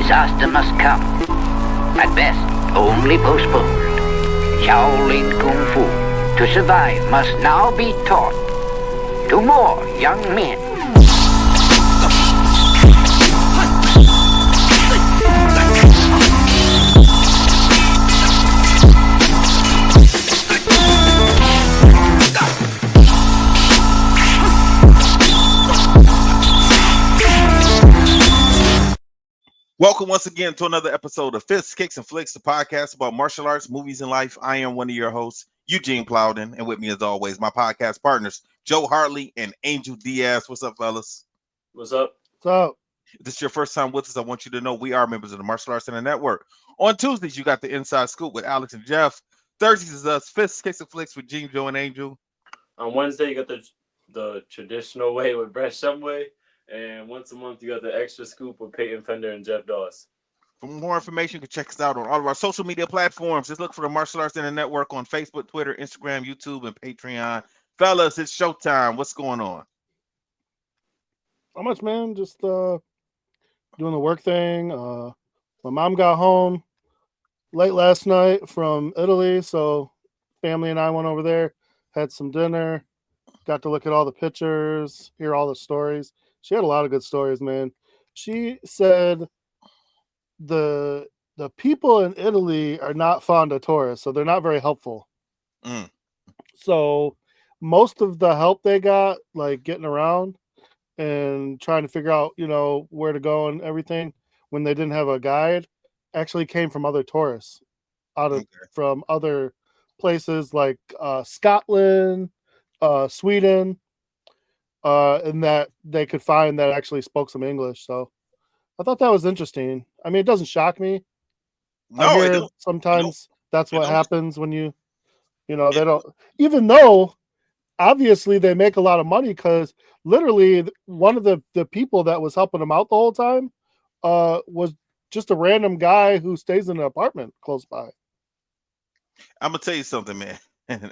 disaster must come. At best, only postponed. Shaolin Kung Fu, to survive, must now be taught to more young men. Welcome once again to another episode of Fists, Kicks, and Flicks, the podcast about martial arts, movies, and life. I am one of your hosts, Eugene Plowden, and with me as always, my podcast partners, Joe Hartley and Angel Diaz. What's up, fellas? What's up? What's up? If this is your first time with us, I want you to know we are members of the Martial Arts Center Network. On Tuesdays, you got the Inside Scoop with Alex and Jeff. Thursdays is us, Fists, Kicks, and Flicks with Gene, Joe, and Angel. On Wednesday, you got the traditional way with Brett Shumway. And once a month, you got the extra scoop with Peyton Fender and Jeff Doss. For more information, you can check us out on all of our social media platforms. Just look for the Martial Arts Center Network on Facebook, Twitter, Instagram, YouTube, and Patreon. Fellas, it's showtime. What's going on? Not much, man. Just doing the work thing. My mom got home late last night from Italy, so family and I went over there, had some dinner, got to look at all the pictures, hear all the stories. She had a lot of good stories, man. She said the people in Italy are not fond of tourists, so they're not very helpful. So most of the help they got, like getting around and trying to figure out, where to go and everything when they didn't have a guide, actually came from other tourists from other places like Scotland, Sweden, and that they could find that actually spoke some English. So I thought that was interesting. I mean, it doesn't shock me. No, sometimes that's what happens when they don't, even though obviously they make a lot of money, because literally one of the people that was helping them out the whole time was just a random guy who stays in an apartment close by. I'm gonna tell you something, man.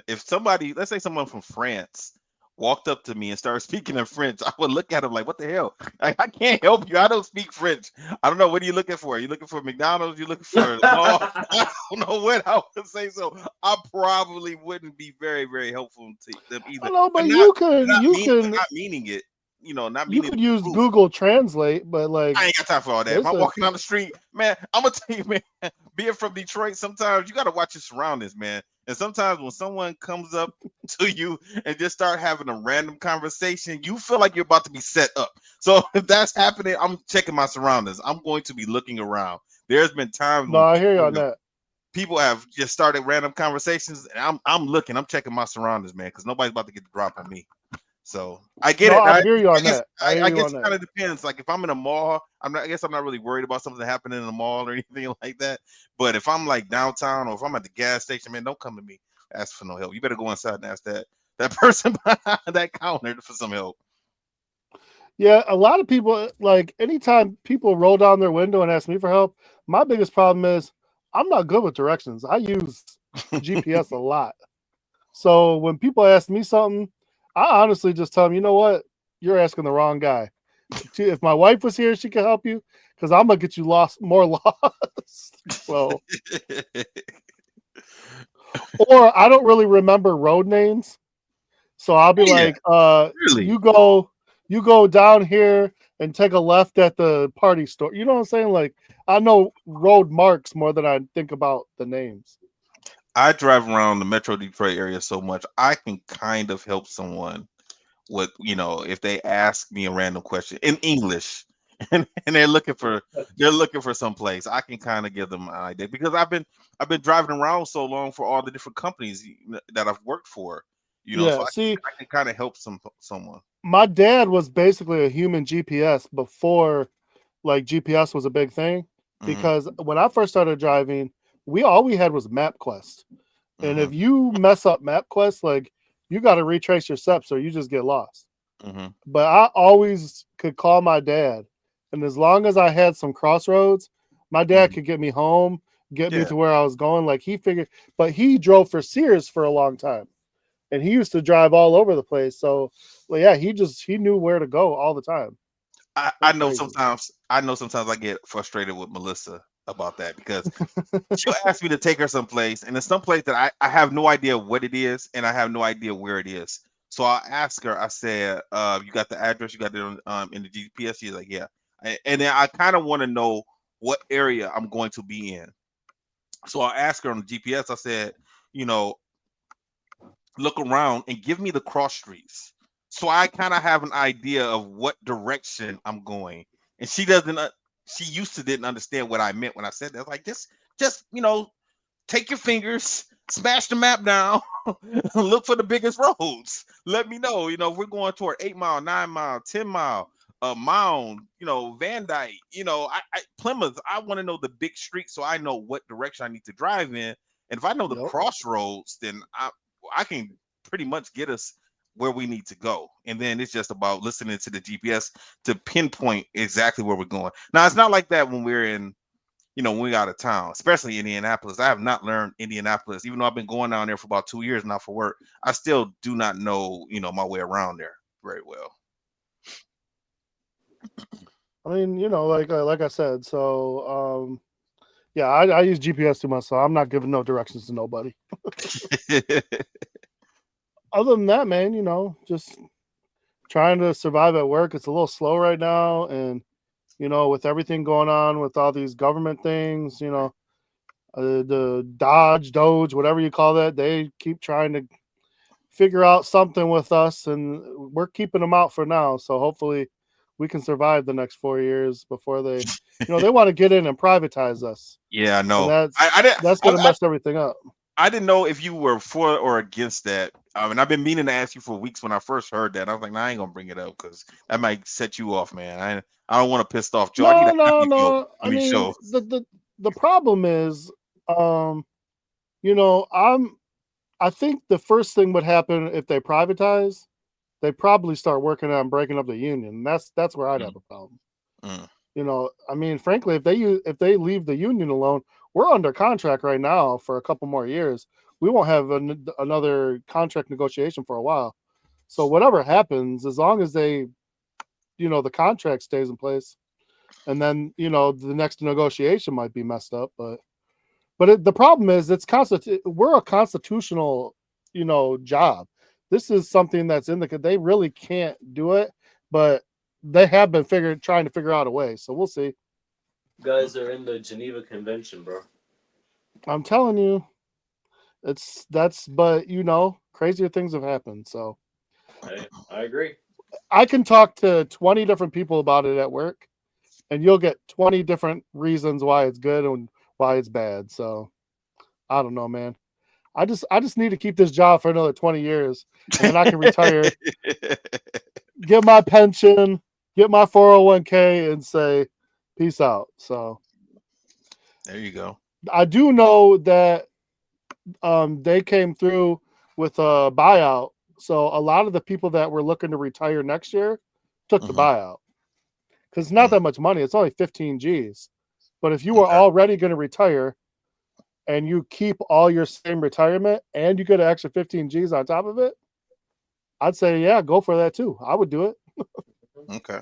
If somebody, let's say someone from France, walked up to me and started speaking in French, I would look at him like, what the hell? I can't help you. I don't speak French. I don't know. What are you looking for? Are you looking for McDonald's? You looking for I don't know what I would say. So I probably wouldn't be very, very helpful to them either. No, but not meaning it. Not meaning you could use Google Translate, but like I ain't got time for all that. If I'm walking down the street, man, I'm gonna tell you, man, being from Detroit, sometimes you gotta watch your surroundings, man. And sometimes when someone comes up to you and just start having a random conversation, you feel like you're about to be set up. So if that's happening, I'm checking my surroundings. I'm going to be looking around. There's been times when I hear you on that. People have just started random conversations, and I'm looking, I'm checking my surroundings, man, because nobody's about to get the drop on me. So I get it. I hear you on that. I guess it kind of depends. Like if I'm in a mall, I guess I'm not really worried about something happening in the mall or anything like that. But if I'm like downtown or if I'm at the gas station, man, don't come to me ask for no help. You better go inside and ask that person behind that counter for some help. Yeah, a lot of people, like anytime people roll down their window and ask me for help, my biggest problem is I'm not good with directions. I use GPS a lot. So when people ask me something, I honestly just tell them, you know what? You're asking the wrong guy. If my wife was here, she could help you, because I'm going to get you more lost. So, or I don't really remember road names. So I'll be really? you go down here and take a left at the party store. You know what I'm saying? Like, I know road marks more than I think about the names. I drive around the Metro Detroit area so much, I can kind of help someone with, if they ask me a random question in English and they're looking for some place, I can kind of give them an idea, because I've been driving around so long for all the different companies that I've worked for, so I can kind of help someone. My dad was basically a human GPS before like GPS was a big thing, because when I first started driving, all we had was MapQuest. And if you mess up MapQuest, like you got to retrace your steps or you just get lost. But I always could call my dad. And as long as I had some crossroads, my dad could get me home, get me to where I was going. Like but he drove for Sears for a long time. And he used to drive all over the place. So, he knew where to go all the time. I know sometimes I get frustrated with Melissa about that because she'll ask me to take her someplace, and it's someplace that I have no idea what it is, and I have no idea where it is. So I'll ask her. I said, "You got the address? You got it in the GPS?" She's like, "Yeah." And then I kind of want to know what area I'm going to be in. So I'll ask her on the GPS. I said, you know, look around and give me the cross streets, so I kind of have an idea of what direction I'm going. And she doesn't. She used to didn't understand what I meant when I said that. I was like, just take your fingers, smash the map down, look for the biggest roads. Let me know, if we're going toward 8 mile, 9 mile, 10 mile, Mound, Van Dyke, Plymouth. I want to know the big street so I know what direction I need to drive in. And if I know the crossroads, then I can pretty much get us where we need to go. And then it's just about listening to the GPS to pinpoint exactly where we're going. Now, it's not like that when we're in when we out of town, especially Indianapolis. I have not learned Indianapolis, even though I've been going down there for about 2 years now for work. I still do not know, my way around there very well. I mean, like I said, so yeah, I use GPS too much, so I'm not giving no directions to nobody. Other than that, man, just trying to survive at work. It's a little slow right now, and with everything going on with all these government things, the Doge, whatever you call that, they keep trying to figure out something with us, and we're keeping them out for now. So hopefully we can survive the next 4 years before they, they want to get in and privatize us. Yeah, I know. And that's going to mess everything up. I didn't know if you were for or against that. And I've been meaning to ask you for weeks when I first heard that. I was like, nah, I ain't gonna bring it up because that might set you off, man. I don't want to piss off Joe. No, I need a happy no. Joe. I mean, the problem is, I think the first thing would happen if they privatize, they probably start working on breaking up the union. That's where I'd have a problem. I mean, frankly, if they leave the union alone, we're under contract right now for a couple more years. We won't have another contract negotiation for a while. So whatever happens, as long as they, the contract stays in place, and then the next negotiation might be messed up, but the problem is we're a constitutional, job. This is something that's they really can't do it, but they have been trying to figure out a way. So we'll see. You guys are in the Geneva Convention, bro. I'm telling you, but crazier things have happened. So I agree. I can talk to 20 different people about it at work, and you'll get 20 different reasons why it's good and why it's bad. So I don't know, man. I just need to keep this job for another 20 years, and then I can retire, get my pension, get my 401k, and say peace out. So there you go. I do know that they came through with a buyout. So a lot of the people that were looking to retire next year took the buyout because it's not that much money. It's only 15 G's. But if you were already going to retire and you keep all your same retirement and you get an extra 15 G's on top of it, I'd say, yeah, go for that too. I would do it. Okay.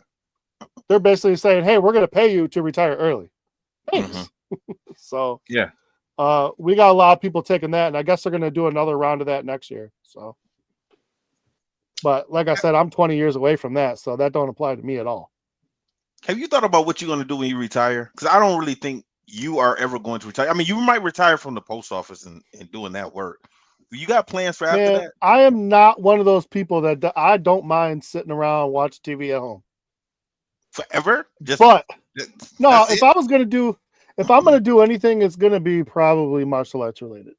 They're basically saying, hey, we're going to pay you to retire early. Thanks. So yeah. We got a lot of people taking that, and I guess they're going to do another round of that next year. So, but like I said, I'm 20 years away from that, so that don't apply to me at all. Have you thought about what you're going to do when you retire? Because I don't really think you are ever going to retire. I mean, you might retire from the post office and doing that work. You got plans for after that? I am not one of those people that I don't mind sitting around watching TV at home. Forever? If I'm going to do anything, it's going to be probably martial arts related.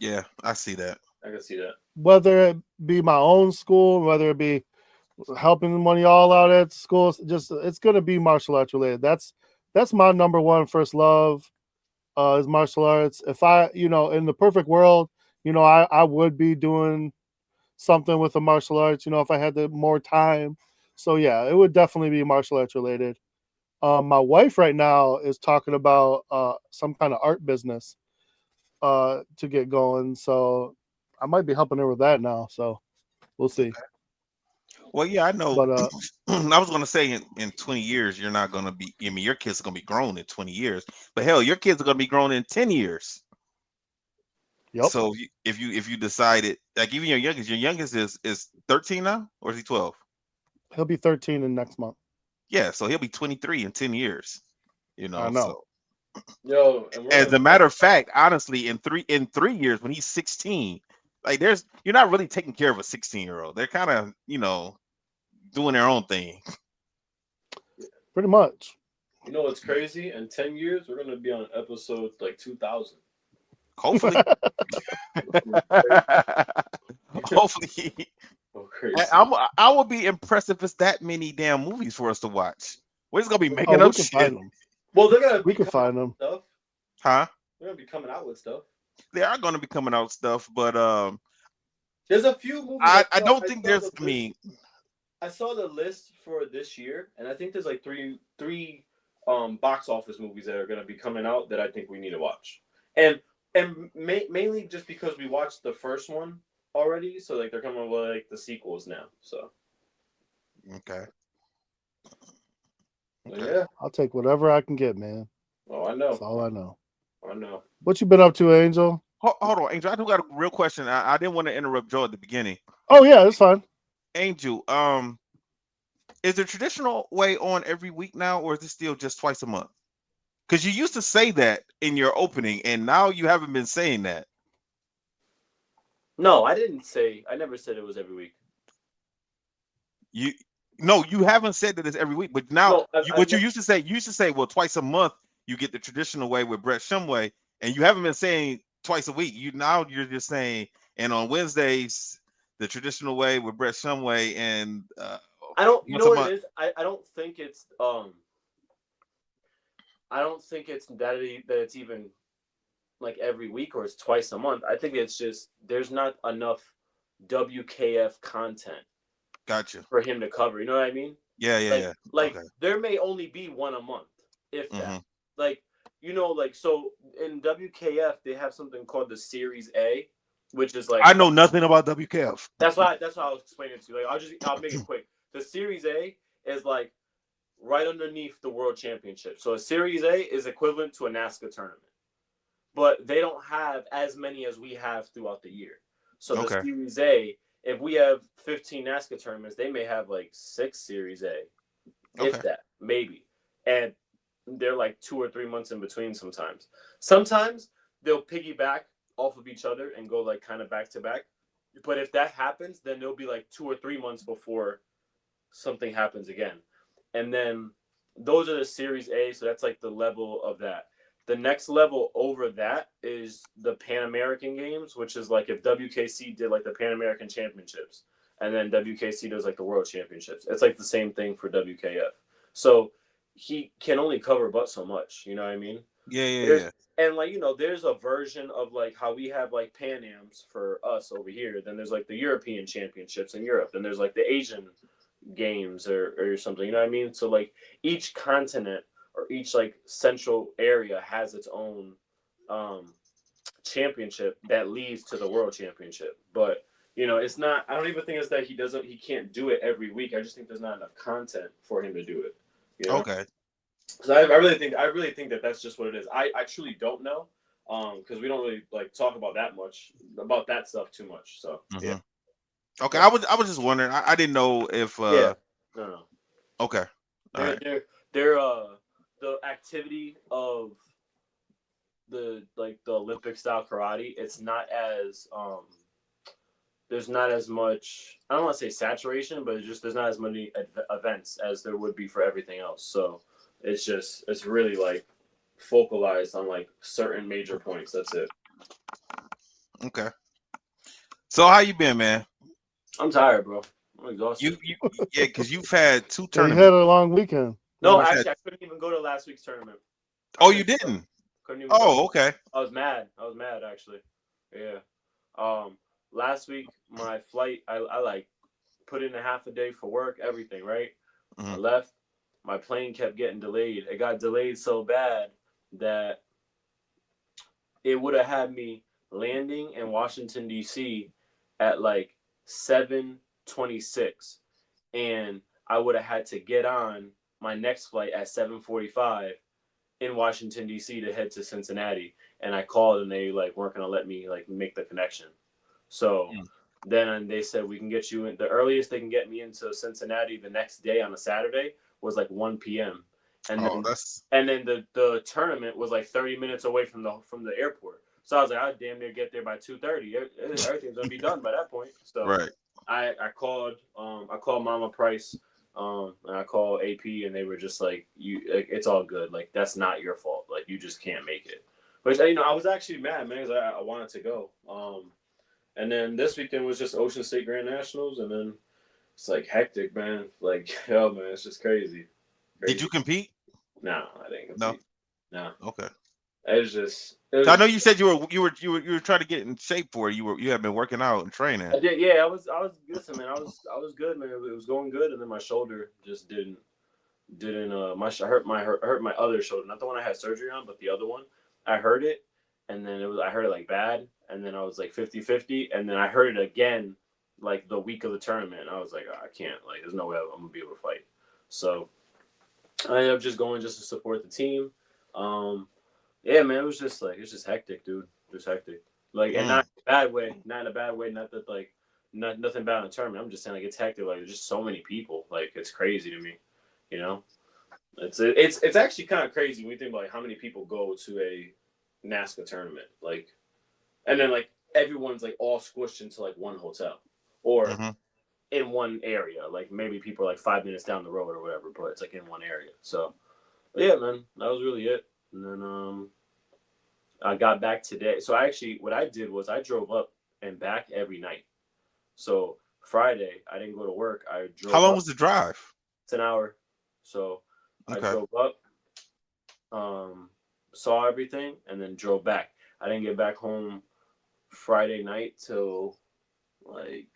Yeah, I see that. I can see that. Whether it be my own school, whether it be helping one of y'all out at school, it's going to be martial arts related. That's my number one first love is martial arts. If I, in the perfect world, I would be doing something with the martial arts, if I had the more time. So yeah, it would definitely be martial arts related. My wife right now is talking about some kind of art business to get going. So I might be helping her with that now. So we'll see. Well, yeah, I know. But I was gonna say in 20 years, you're not gonna be. I mean, your kids are gonna be grown in 20 years, but hell, your kids are gonna be grown in 10 years. yep, So if you decided, like, even your youngest is 13 now, or is he 12? he'll be 13 in next month. Yeah, so he'll be 23 in 10 years. I know. So Yo, and we're as gonna a be matter of fact, honestly, in 3 years when he's 16, like, you're not really taking care of a 16-year-old. They're kind of doing their own thing. Pretty much. You know what's crazy? In 10 years, we're gonna be on episode like 2000. Hopefully. Hopefully. Oh, crazy. I would be impressed if it's that many damn movies for us to watch. We're just gonna be making Oh, we up can shit, find them. Well, they're gonna We be can coming out find them. with stuff. huh? They're gonna be coming out with stuff. They are gonna be coming out stuff, but There's a few movies I don't think saw there's. the I saw the list for this year, and I think there's like three box office movies that are gonna be coming out that I think we need to watch, and mainly just because we watched the first one already, so like they're coming with like the sequels now. So Okay. yeah. I'll take whatever I can get, man. Oh, I know. That's all I know. I know. What you been up to, Angel? Hold on, Angel. I do got a real question. I didn't want to interrupt Joe at the beginning. Oh yeah, it's fine. Angel, is the traditional way on every week now, or is it still just twice a month? Because you used to say that in your opening, and now you haven't been saying that. No, I didn't say. I never said it was every week. You haven't said that it's every week, but now No, you used to say, well, twice a month you get the traditional way with Brett Shumway, and you haven't been saying twice a week. You're just saying, and on Wednesdays the traditional way with Brett Shumway, and I don't. You once know a what month. it is? I don't think it's I don't think it's that it's even like every week or it's twice a month. I think it's just there's not enough WKF content Gotcha. for him to cover. You know what I mean? Yeah. Like Okay. there may only be one a month, if that. Mhm. Like like so in WKF they have something called the Series A, which is like I know nothing about WKF. that's why I was explaining it to you. Like I'll make it quick. The Series A is like right underneath the World Championship. So a Series A is equivalent to a NASCAR tournament. But they don't have as many as we have throughout the year. So the Okay. Series A, if we have 15 NASCAR tournaments, they may have like 6 Series A, if Okay. that, maybe. And they're like 2 or 3 months in between sometimes. Sometimes they'll piggyback off of each other and go like kind of back to back. But if that happens, then there'll be like 2 or 3 months before something happens again. And then those are the Series A, so that's like the level of that. The next level over that is the Pan American Games, which is like if WKC did like the Pan American Championships, and then WKC does like the World Championships. It's like the same thing for WKF. So he can only cover but so much. You know what I mean? Yeah. And like there's a version of like how we have like Pan Ams for us over here. Then there's like the European Championships in Europe. Then there's like the Asian Games or something. You know what I mean? So like each continent or each like central area has its own championship that leads to the World Championship. But it's not. I don't even think it's that he can't do it every week. I just think there's not enough content for him to do it. Okay. Because I really think that that's just what it is. I truly don't know. Because we don't really like talk about that stuff too much. So yeah. Okay. I was just wondering. I didn't know if Yeah. No. Okay. All right. They're the activity of the Olympic style karate. It's not as there's not as much. I don't want to say saturation, but there's not as many events as there would be for everything else. So it's really like focalized on like certain major points. That's it. Okay. So how you been, man? I'm tired, bro. I'm exhausted. Yeah, because you've had 2 Yeah, you tournaments. had a long weekend. No, You've actually, had- I couldn't even go to last week's tournament. Oh, you didn't? Couldn't even go. Oh, okay. I was mad actually. Yeah. Last week my flight, I like put in a half a day for work, everything, right? Mhm. I left. My plane kept getting delayed. It got delayed so bad that it would have had me landing in Washington D.C. at like 7:26, and I would have had to get on my next flight at 7:45 in Washington D.C. to head to Cincinnati. And I called, and they like weren't gonna let me like make the connection. So then they said we can get you in. The earliest they can get me into Cincinnati the next day on a Saturday was like 1 p.m. And then the tournament was like 30 minutes away from the airport. So I was like, I'd damn near get there by 2:30. Everything's gonna be done by that point. So right. I called Mama Price, and I called AP, and they were just like, it's all good. Like that's not your fault. Like you just can't make it. But I was actually mad, man, because I wanted to go. And then this weekend was just Ocean State Grand Nationals, and then it's like hectic, man. Like, yo, man, it's just crazy. Did you compete? No, I didn't compete. No. Okay. I know you said you were trying to get in shape for it. You have been working out and training. I did, yeah. I was listen, man. I was good, man. It was going good, and then my shoulder just didn't. I hurt my other shoulder, not the one I had surgery on, but the other one. I hurt it, and then I hurt it like bad, and then I was like 50-50, and then I hurt it again like the week of the tournament. And I was like, oh, I can't, like, there's no way I'm gonna be able to fight. So I ended up just going just to support the team. Yeah, man, it's just hectic, dude. Just hectic. Like, and not in a bad way. Not in a bad way. Not that like nothing bad in the tournament. I'm just saying like it's hectic. Like there's just so many people. Like it's crazy to me. You know, it's actually kind of crazy when you think about like, how many people go to a NASCAR tournament. Like, and then like everyone's like all squished into like one hotel or in one area. Like maybe people are like 5 minutes down the road or whatever, but it's like in one area. So yeah, man, that was really it. And then I got back today. So what I did was I drove up and back every night. So Friday I didn't go to work. I drove. How long was the drive? It's an hour. So I drove up, saw everything, and then drove back. I didn't get back home Friday night till like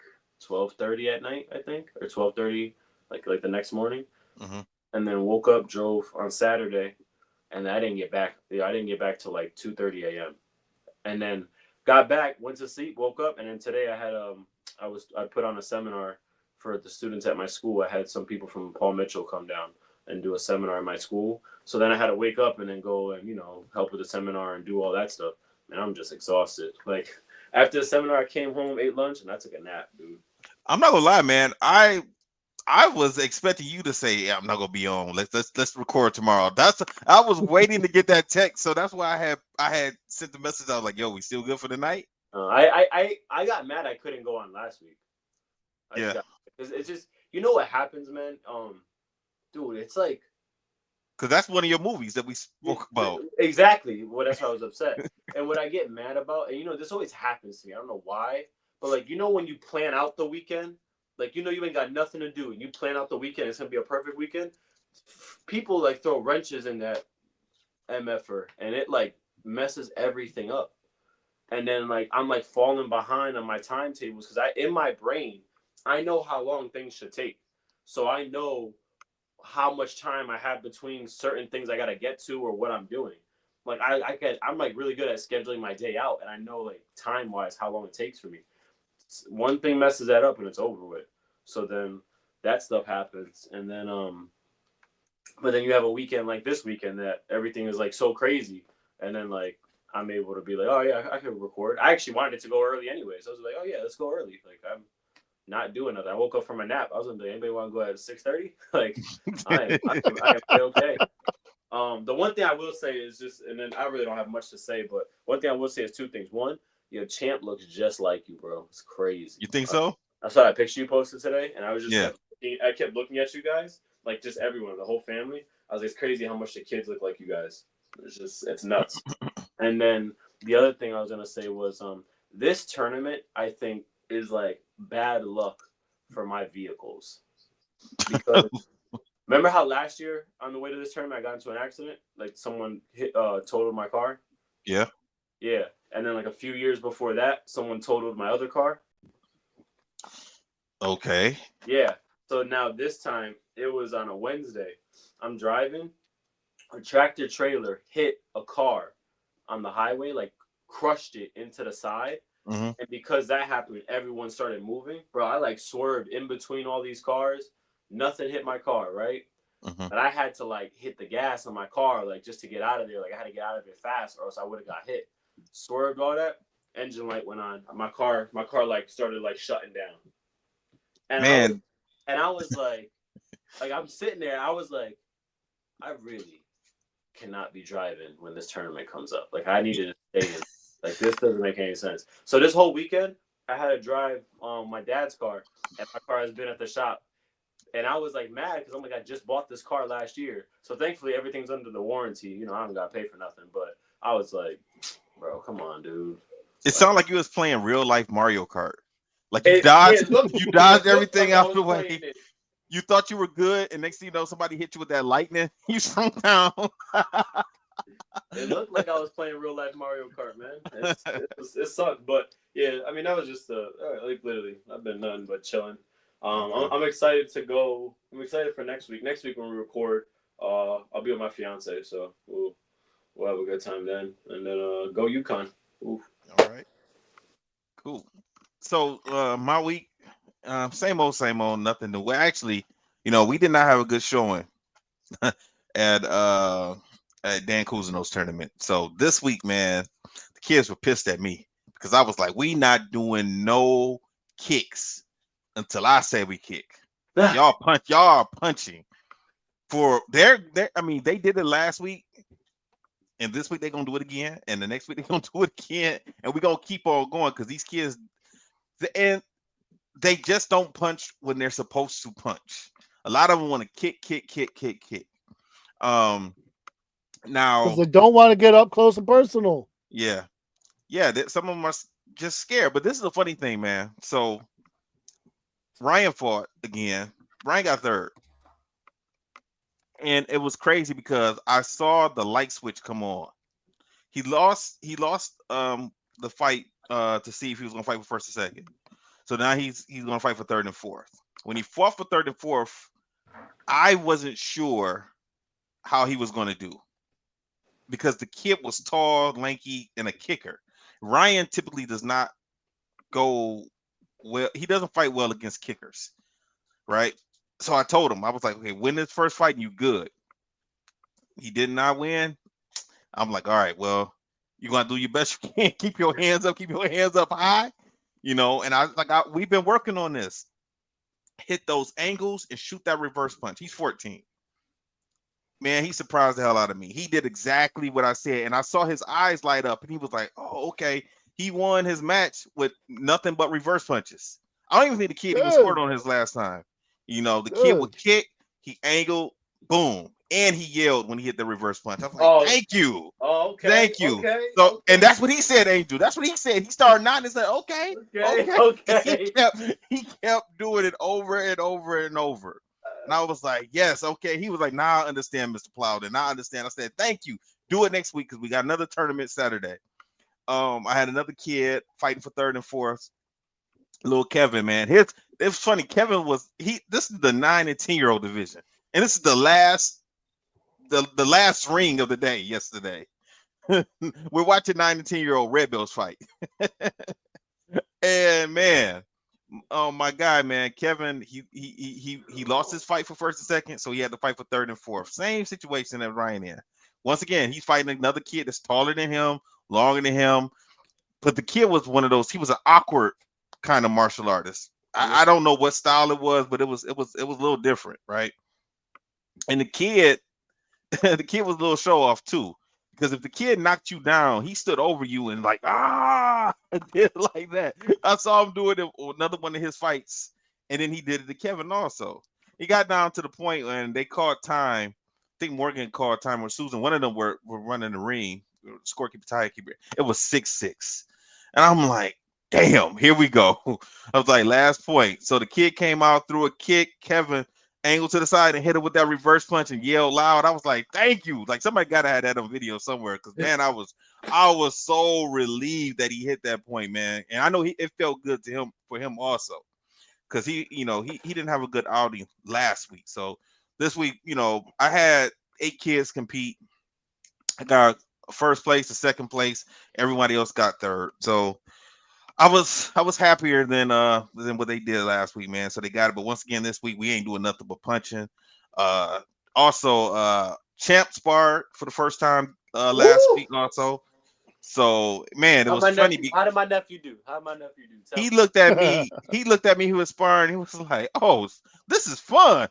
12:30 at night, I think, or 12:30, like the next morning. And then woke up, drove on Saturday, and I didn't get back. I didn't get back till like 2:30 a.m. And then got back, went to sleep, woke up, and then today I had I put on a seminar for the students at my school. I had some people from Paul Mitchell come down and do a seminar at my school. So then I had to wake up and then go and help with the seminar and do all that stuff. And I'm just exhausted. Like after the seminar, I came home, ate lunch, and I took a nap, dude. I'm not gonna lie, man. I was expecting you to say, "Yeah, I'm not gonna be on. Let's record tomorrow." I was waiting to get that text, so that's why I had sent the message. I was like, "Yo, we still good for the night?" I got mad I couldn't go on last week. It's just what happens, man. Dude, it's like because that's one of your movies that we spoke about. Exactly. Well, that's why I was upset. And what I get mad about, and this always happens to me. I don't know why, but like when you plan out the weekend. Like, you ain't got nothing to do and you plan out the weekend, it's going to be a perfect weekend. People like throw wrenches in that MFR and it like messes everything up. And then like, I'm like falling behind on my timetables because in my brain, I know how long things should take. So I know how much time I have between certain things I got to get to or what I'm doing. Like I'm like really good at scheduling my day out and I know like time wise how long it takes for me. One thing messes that up and it's over with. So then that stuff happens. And then, but then you have a weekend like this weekend that everything is like so crazy. And then like, I'm able to be like, oh yeah, I can record. I actually wanted to go early anyway. So I was like, oh yeah, let's go early. Like I'm not doing nothing. I woke up from a nap. I was like, anybody want to go at 6:30? Like I am okay. The one thing I will say is just, and then I really don't have much to say, but one thing I will say is two things. One, your champ looks just like you, bro. It's crazy. You think so? I saw that picture you posted today, and I was just I kept looking at you guys, like just everyone, the whole family. I was like, it's crazy how much the kids look like you guys. It's nuts. And then the other thing I was gonna say was, this tournament I think is like bad luck for my vehicles because remember how last year on the way to this tournament I got into an accident, like someone totaled my car. Yeah. And then like a few years before that, someone totaled my other car. Okay. Yeah. So now this time it was on a Wednesday. I'm driving. A tractor trailer hit a car on the highway, like crushed it into the side. And because that happened, everyone started moving. Bro, I like swerved in between all these cars. Nothing hit my car, right? Mm-hmm. But I had to like hit the gas on my car, like just to get out of there. Like I had to get out of there fast, or else I would have got hit. Swerved all that. Engine light went on. My car like started like shutting down. And I was, Man, and I was like I'm sitting there. I was like, I really cannot be driving when this tournament comes up. Like I needed to stay in. Like this doesn't make any sense. So this whole weekend, I had to drive my dad's car, and my car has been at the shop. And I was like mad because I'm like, I just bought this car last year. So thankfully everything's under the warranty. You know, I don't got to pay for nothing. But I was like, bro, come on, dude. it Like, sounded like you was playing real life Mario Kart. Like it looked you dodged like everything I out was the playing way. it. You thought you were good, and next thing you know, somebody hit you with that lightning. You swung down. It looked like I was playing real life Mario Kart, man. It sucked, but yeah, I mean that was just like literally, I've been nothing but chilling. I'm excited to go. I'm excited for next week. Next week when we record, I'll be with my fiance, so we'll have a good time then, and then go UConn. Oof. All right, cool. So my week, same old, nothing new. Well, actually, we did not have a good showing at uh at Dan Cousineau's tournament. So this week, man, the kids were pissed at me because I was like, we not doing no kicks until I say we kick. Y'all are punching for their I mean, they did it last week, and this week they're gonna do it again, and the next week they're gonna do it again, and we're gonna keep on going because these kids and they just don't punch when they're supposed to punch. A lot of them want to kick. Um, Because now, they don't want to get up close and personal. yeah, some of them are just scared. But this is the funny thing, man. So Ryan fought again. Ryan got third, and it was crazy because I saw the light switch come on. He lost. The fight to see if he was gonna fight for first or second. So now he's gonna fight for third and fourth. When he fought for third and fourth, I wasn't sure how he was gonna do because the kid was tall, lanky, and a kicker. Ryan typically does not go well. He doesn't fight well against kickers, right? So I told him, I was like, okay, win this first fight and you good. He did not win. I'm like, all right, well, you're gonna do your best you can. Keep your hands up, high, And we've been working on this. Hit those angles and shoot that reverse punch. He's 14. Man, he surprised the hell out of me. He did exactly what I said, and I saw his eyes light up, and he was like, "Oh, okay." He won his match with nothing but reverse punches. I don't even think the kid even scored Good, on his last time. The kid would good. kick, he angled, boom, and he yelled when he hit the reverse punch. I was like, Oh, "Thank you, okay, thank you." okay, So, and okay, that's what he said, Angel. That's what he said. He started nodding and said, "Okay, okay, okay." He okay. kept doing it over and over and over. And I was like, yes, okay. He was like, now I understand, Mr. Plowden. Now I understand. I said, thank you. Do it next week because we got another tournament Saturday. I had another kid fighting for third and fourth. Little Kevin, man. It's funny. Kevin this is the 9 and 10-year-old division. And this is the last ring of the day yesterday. We're watching 9 and 10-year-old Red Bills fight. And man, oh my guy, man, Kevin, he lost his fight for first and second, so he had to fight for third and fourth. Same situation that Ryan in. Once again, he's fighting another kid that's taller than him, longer than him. But the kid was one of those. He was an awkward kind of martial artist. I don't know what style it was, but it was a little different, right? And the kid, the kid was a little show off too. Because if the kid knocked you down, he stood over you and like did like that. I saw him do it in another one of his fights, and then he did it to Kevin also. He got down to the point when they called time. I think Morgan called time or Susan. One of them were running the ring, scorekeeper, timekeeper. It was 6-6, and I'm like, damn, here we go. I was like, last point. So the kid came out, threw a kick. Kevin angle to the side and hit it with that reverse punch and yelled loud. I was like, thank you. Like somebody gotta have that on video somewhere. Cause man, I was so relieved that he hit that point, man. And I know it felt good to him for him also. Cause he didn't have a good outing last week. So this week, I had 8 kids compete. I got first place, the second place, everybody else got third. So I was happier than what they did last week, man. So they got it. But once again, this week we ain't doing nothing but punching. Uh Also Champ sparred for the first time last Woo! week also. So man, it How was my funny. nephew? How did my nephew do? How did my nephew do? Tell He me. looked at me. He looked at me. He was sparring. He was like, "Oh, this is fun."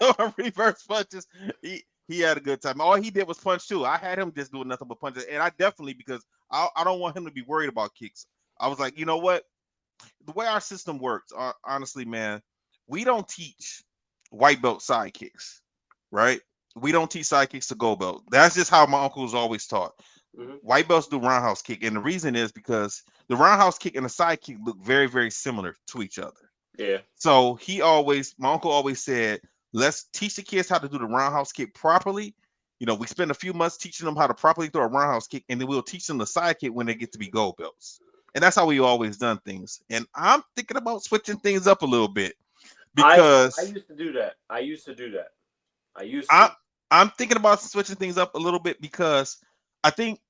Throwing reverse punches. He had a good time. All he did was punch too. I had him just doing nothing but punches, and I definitely because I don't want him to be worried about kicks. I was like, you know what? The way our system works, honestly, man, we don't teach white belt side kicks, right? We don't teach side kicks to gold belt. That's just how my uncle was always taught. Mhm. White belts do roundhouse kick, and the reason is because the roundhouse kick and the side kick look very, very similar to each other. Yeah. So my uncle always said, let's teach the kids how to do the roundhouse kick properly. We spend a few months teaching them how to properly throw a roundhouse kick, and then we'll teach them the side kick when they get to be gold belts. And that's how we always done things. And I'm thinking about switching things up a little bit I because used to do that. I used to do that. I used I to. I'm thinking about switching things up a little bit because I think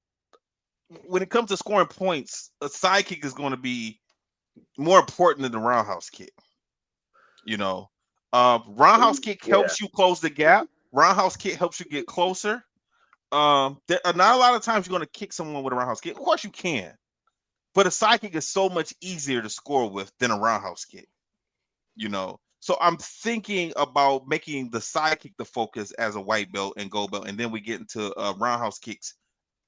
when it comes to scoring points, a side kick is going to be more important than the roundhouse kick. You know, roundhouse kick Yeah. helps you close the gap. Roundhouse kick helps you get closer. There are not a lot of times you're going to kick someone with a roundhouse kick. Of course you can, but a side kick is so much easier to score with than a roundhouse kick. So I'm thinking about making the side kick the focus as a white belt and gold belt, and then we get into roundhouse kicks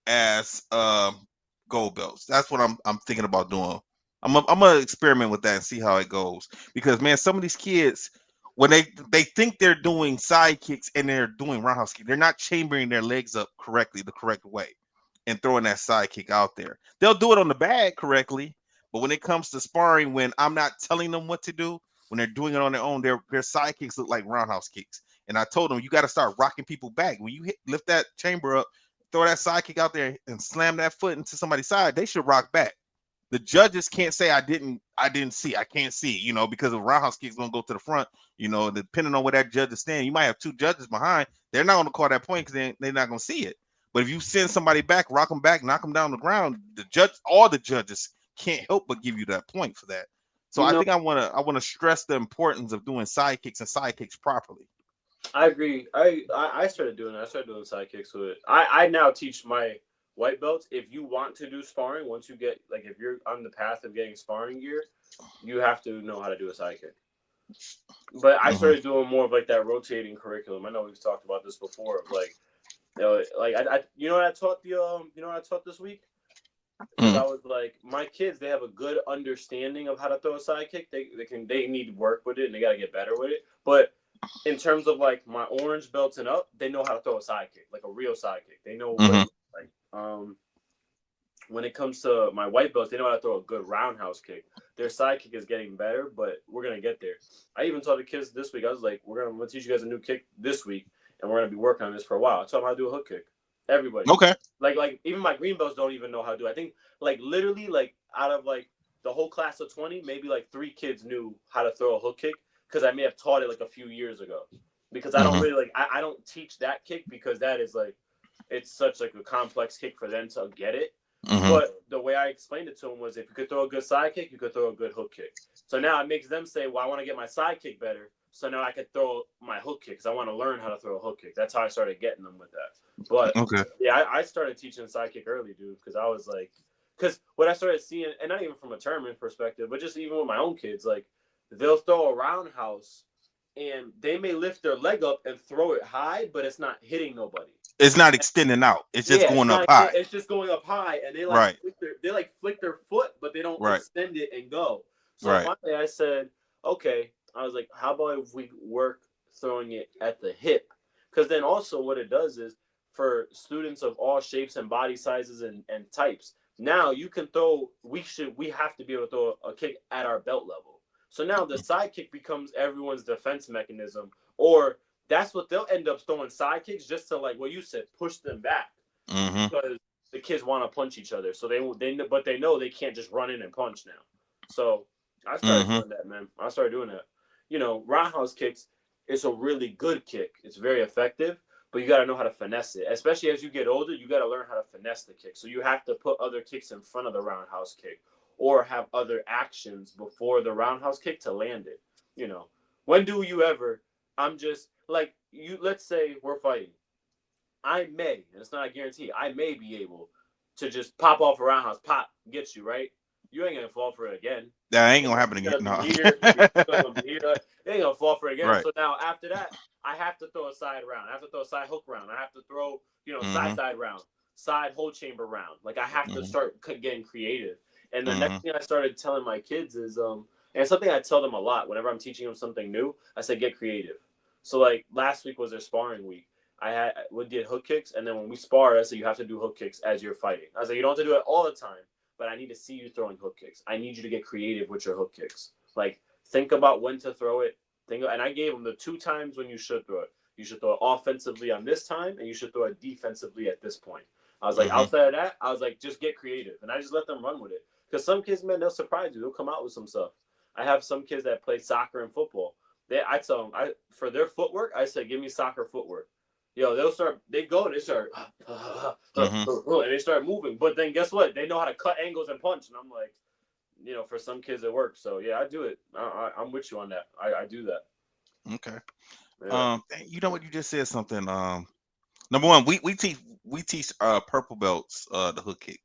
as gold belts. That's what I'm thinking about doing. I'm gonna experiment with that and see how it goes. Because man, some of these kids, when they think they're doing side kicks and they're doing roundhouse kick, they're not chambering their legs up correctly, the correct way, and throwing that side kick out there. They'll do it on the bag correctly, but when it comes to sparring, when I'm not telling them what to do, when they're doing it on their own, their side kicks look like roundhouse kicks. And I told them you got to start rocking people back. When you lift that chamber up, throw that side kick out there and slam that foot into somebody's side, they should rock back. The judges can't say I didn't see, I can't see, because if roundhouse kick's gonna go to the front, depending on where that judge is standing, you might have two judges behind. They're not gonna call that point because they're not gonna see it. But if you send somebody back, rock them back, knock them down the ground, all the judges can't help but give you that point for that. So You I know, think I wanna stress the importance of doing side kicks and side kicks properly. I agree. I started doing that. I started doing sidekicks with it. I now teach my white belts. If you want to do sparring, once you get like if you're on the path of getting sparring gear, you have to know how to do a sidekick. But I Hmm. started doing more of like that rotating curriculum. I know we've talked about this before. Of like, I you know what I taught the you know what I taught this week because Hmm. I was like my kids they have a good understanding of how to throw a sidekick. They need to work with it and they got to get better with it. But in terms of like my orange belts and up, they know how to throw a sidekick, like a real sidekick. They know what it Hmm. looks like. When it comes to my white belts, they know how to throw a good roundhouse kick. Their sidekick is getting better, but we're gonna get there. I even told the kids this week. I was like, I'm gonna teach you guys a new kick this week, and we're gonna be working on this for a while. I taught them how to do a hook kick. Everybody, Okay. like even my green belts don't even know how to do it. I think like literally like out of like the whole class of 20, maybe like 3 kids knew how to throw a hook kick because I may have taught it like a few years ago. Because I don't Hmm. really like I don't teach that kick because that is like it's such like a complex kick for them to get it. Hmm. But the way I explained it to them was if you could throw a good side kick, you could throw a good hook kick. So now it makes them say, well, I want to get my side kick better. So now I could throw my hook kick because I want to learn how to throw a hook kick. That's how I started getting them with that. But Okay. yeah, I started teaching side kick early, dude, because I was like, because what I started seeing, and not even from a tournament perspective, but just even with my own kids, like they'll throw a roundhouse and they may lift their leg up and throw it high, but it's not hitting nobody. It's not extending out. It's just Yeah, it's going up not. high. It's just going up high, and Right. they like flick their foot, but they don't Right. extend it and go. So Right. finally, I said, okay. I was like, how about if we work throwing it at the hip? Because then also what it does is for students of all shapes and body sizes and types. Now you can throw. We have to be able to throw a kick at our belt level. So now the side kick becomes everyone's defense mechanism, or that's what they'll end up throwing side kicks just to like what you said, push them back Hmm. because the kids want to punch each other. So but they know they can't just run in and punch now. So I started Hmm. doing that, man. I started doing that. Roundhouse kicks. It's a really good kick. It's very effective. but you got to know how to finesse it. Especially as you get older, you got to learn how to finesse the kick. So you have to put other kicks in front of the roundhouse kick, or have other actions before the roundhouse kick to land it. You know, when do you ever? I'm just like you. Let's say we're fighting. I may, and it's not a guarantee, I may be able to just pop off a roundhouse, pop, get you, right? You ain't gonna fall for it again. That ain't gonna happen You're again. gonna be No. here, you're gonna be here. They ain't gonna fall for it again. Right. So now after that, I have to throw a side round. I have to throw a side hook round. I have to throw, Mm-hmm. side round, side hold chamber round. Like I have to Mm-hmm. start getting creative. And the next Mm-hmm. thing I started telling my kids is, and something I tell them a lot whenever I'm teaching them something new, I say get creative. So like last week was their sparring week. We did hook kicks, and then when we spar, I said you have to do hook kicks as you're fighting. I was like, you don't have to do it all the time, but I need to see you throwing hook kicks. I need you to get creative with your hook kicks. Like think about when to throw it. And I gave them the 2 times when you should throw it. You should throw it offensively on this time, and you should throw it defensively at this point. I was like, Mm-hmm. outside of that, I was like, just get creative, and I just let them run with it. Because some kids, man, they'll surprise you. They'll come out with some stuff. I have some kids that play soccer and football. I tell them, for their footwork, I said, give me soccer footwork. They go and they start, Mm-hmm. and they start moving. But then guess what? They know how to cut angles and punch. And I'm like, for some kids it works. So yeah, I do it. I'm with you on that. I do that. Okay. Yeah. You know what? You just said something. Number one, we teach purple belts the hook kick.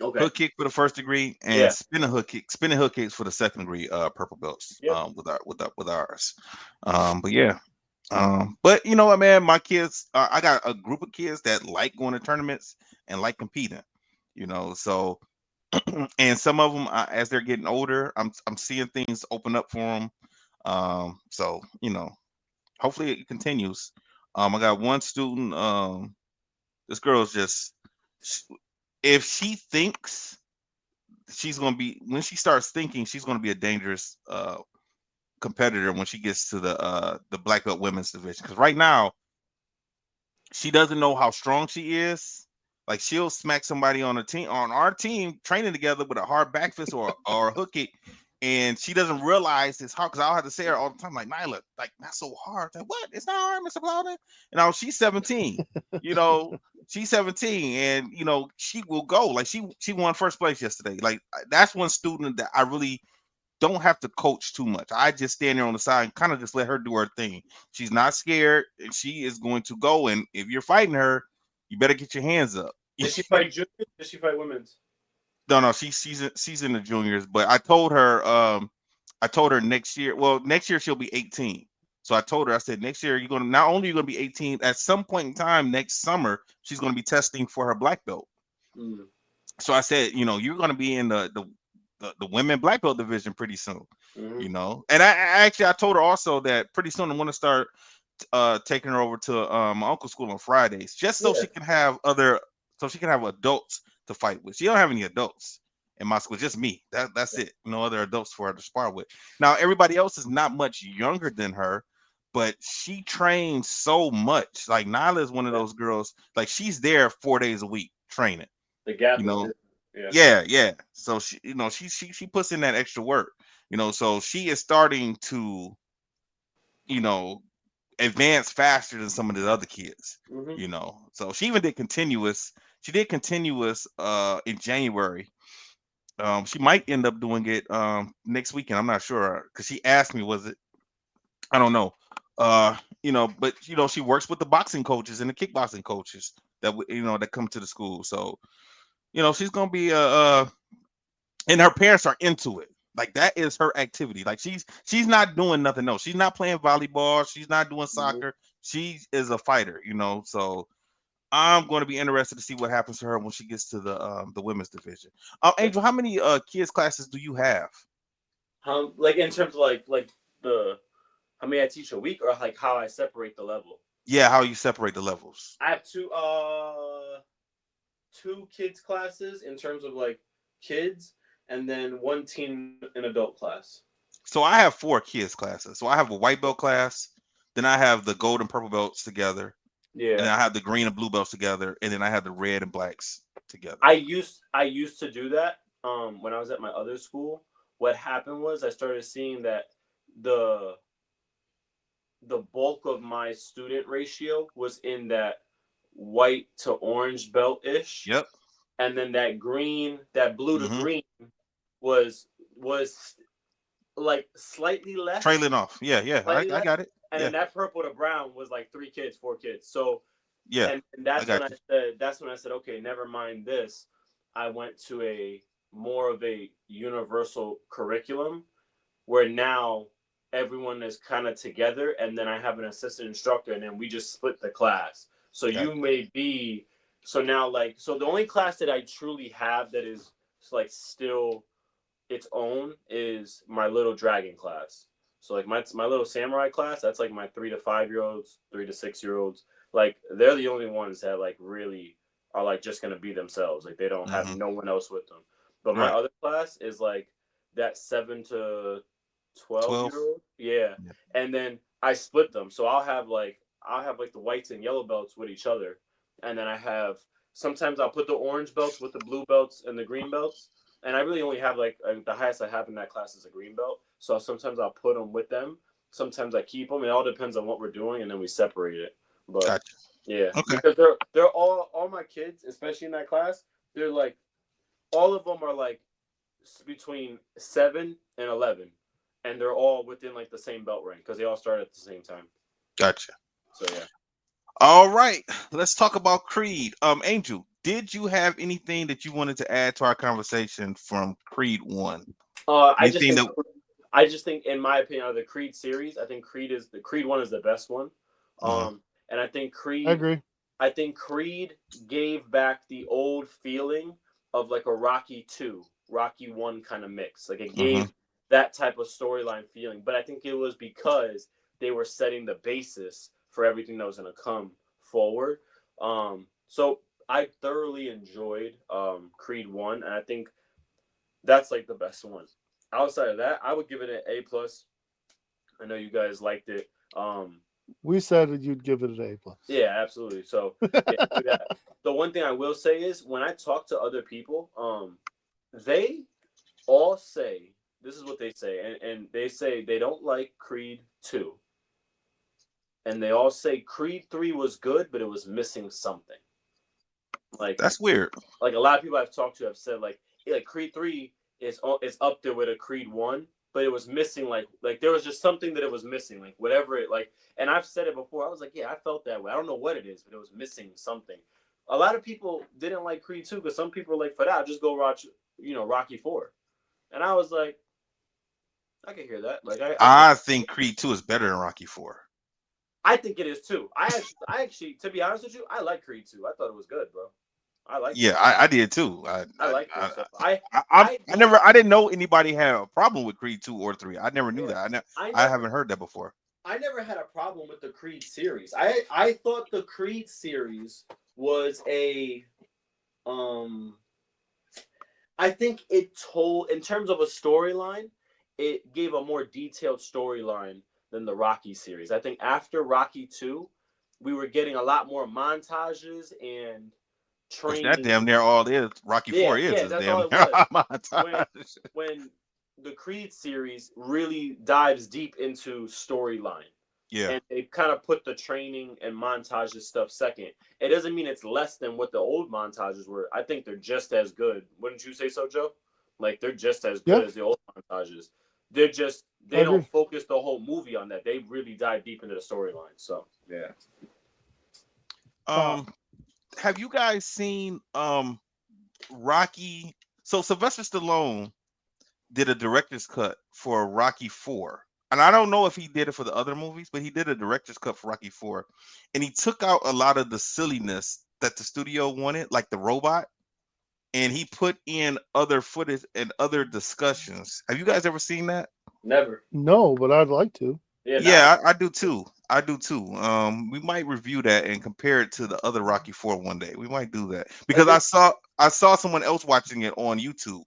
Okay. Hook kick for the first degree and Yeah. spinning hook kicks for the second degree purple belts Yep. with ours. But yeah. But you know what, man, my kids, I got a group of kids that like going to tournaments and like competing, so and some of them, as they're getting older, I'm seeing things open up for them. So hopefully it continues. I got one student. This girl's just, sh- if she thinks she's gonna be, when she starts thinking, she's gonna be a dangerous competitor when she gets to the black belt women's division. Because right now she doesn't know how strong she is. Like she'll smack somebody on our team training together with a hard back fist or a hook kick, and she doesn't realize it's hard. Because I'll have to say her all the time, like Nyla, like not so hard. Like what? It's not hard, Mr. Plowden. She's 17. You know, she's 17, and she will go. Like she won first place yesterday. Like that's one student that I really don't have to coach too much. I just stand there on the side and kind of just let her do her thing. She's not scared, and she is going to go. And if you're fighting her, you better get your hands up. Did she fight juniors? Did she fight women's? No, she's in the juniors. But I told her next year. Well, next year she'll be 18. So I told her, I said, next year you're gonna not only you're gonna be 18, at some point in time next summer she's gonna be testing for her black belt. Mm. So I said, you're gonna be in the women black belt division pretty soon. Mm-hmm. And I told her also that pretty soon I want to start taking her over to my uncle's school on Fridays, just so Yeah. she can have adults to fight with. She don't have any adults in my school, just me. That's it. No other adults for her to spar with. Now everybody else is not much younger than her, but she trains so much. Like Nyla is one of those girls, like she's there 4 days a week training. The gap You is know, different. Yeah. yeah. So she puts in that extra work. So she is starting to, you know, advance faster than some of the other kids. Mm-hmm. So she even did continuous. She did continuous in January. She might end up doing it next weekend. I'm not sure because she asked me, was it? I don't know. But she works with the boxing coaches and the kickboxing coaches that come to the school. So she's gonna be and her parents are into it. Like that is her activity. Like she's not doing nothing else. She's not playing volleyball. She's not doing Mm-hmm. soccer. She is a fighter. So I'm going to be interested to see what happens to her when she gets to the women's division. Angel, how many kids classes do you have? Like in terms of like the how many I teach a week, or like how I separate the level. Yeah, how you separate the levels? I have two kids classes in terms of like kids, and then one teen and adult class. So I have 4 kids classes. So I have a white belt class, then I have the gold and purple belts together, and Yeah. then I have the green and blue belts together, and then I have the red and blacks together. I used to do that when I was at my other school. What happened was I started seeing that the the bulk of my student ratio was in that white to orange belt ish, Yep. and then that green, that blue to Mm-hmm. green was was like slightly less, Trailing off. Yeah, yeah. slightly I less, got it. and Yeah, then that purple to brown was like 3 kids, 4 kids. So, yeah. and I got you. that's when I said, okay, never mind this. I went to a more of a universal curriculum where now everyone is kind of together, and then I have an assistant instructor, and then we just split the class. So Got you may be so now like so the only class that I truly have that is like still its own is my little dragon class. So like my little samurai class, that's like my 3 to 5 year olds, 3 to 6 year olds. Like they're the only ones that like really are like just gonna be themselves. Like they don't you. have no one else with them. But my Right. other class is like that 7 to 12 year 12. old. Yeah. Yeah. And then I split them. So I'll have like the whites and yellow belts with each other. And then I have sometimes I'll put the orange belts with the blue belts and the green belts, and I really only have like the highest I have in that class is a green belt. So sometimes I'll put them with them. Sometimes I keep them. It all depends on what we're doing, and then we separate it. But Gotcha. yeah, Okay. because they're all my kids, especially in that class. They're like all of them are like between 7 and 11, and they're all within like the same belt rank because they all start at the same time. Gotcha. So yeah. All right. Let's talk about Creed. Angel, did you have anything that you wanted to add to our conversation from Creed 1? Uh, I just Anything think that I just think, in my opinion, of the Creed series, I think Creed one is the best one. Mhm. And I agree. I think Creed gave back the old feeling of like a Rocky two, Rocky one kind of mix. Like it Mhm. gave that type of storyline feeling. But I think it was because they were setting the basis for everything that was going to come forward. So I thoroughly enjoyed Creed one, and I think that's like the best one. Outside of that, I would give it an A plus. I know you guys liked it. We said that you'd give it an A plus. Yeah, absolutely. So yeah, do that. The one thing I will say is when I talk to other people, they all say this is what they say, and they say they don't like Creed 2, and they all say Creed 3 was good, but it was missing something. Like That's weird. like a lot of people I've talked to have said like Creed 3 is up there with a Creed 1, but it was missing like there was just something that it was missing, like whatever it like, and I've said it before. I was like, yeah, I felt that way. I don't know what it is, but it was missing something. A lot of people didn't like Creed 2 because some people were like, for that, just go watch, Rocky 4. And I was like, I can hear that. Like I can I think Creed 2 is better than Rocky 4. I think it is too. I actually to be honest with you, I like Creed 2. I thought it was good, bro. I liked Yeah, it. I did too. I liked it. So I I I didn't know anybody had a problem with Creed 2 or 3. I never knew yeah. that. I I never haven't heard that before. I never had a problem with the Creed series. I thought the Creed series was a um I think it told in terms of a storyline, it gave a more detailed storyline than the Rocky series. I think after Rocky 2, we were getting a lot more montages and Which that training. damn near all is Rocky 4 Yeah, yeah, is that's all damn it near was. a When montage. when the Creed series really dives deep into storyline, Yeah. and they kind of put the training and montages stuff second. It doesn't mean it's less than what the old montages were. I think they're just as good. Wouldn't you say so, Joe? Like they're just as good Yeah, as the old montages. They're just I they don't agree. focus the whole movie on that. They really dive deep into the storyline. So yeah. Uh, Um have you guys seen Rocky? So Sylvester Stallone did a director's cut for Rocky 4. And I don't know if he did it for the other movies, but he did a director's cut for Rocky 4. And he took out a lot of the silliness that the studio wanted, like the robot, and he put in other footage and other discussions. Have you guys ever seen that? Never. no, but I'd like to. Yeah, now Yeah, I do too. I do too. We might review that and compare it to the other Rocky 4 one day. We might do that because is it I saw someone else watching it on YouTube,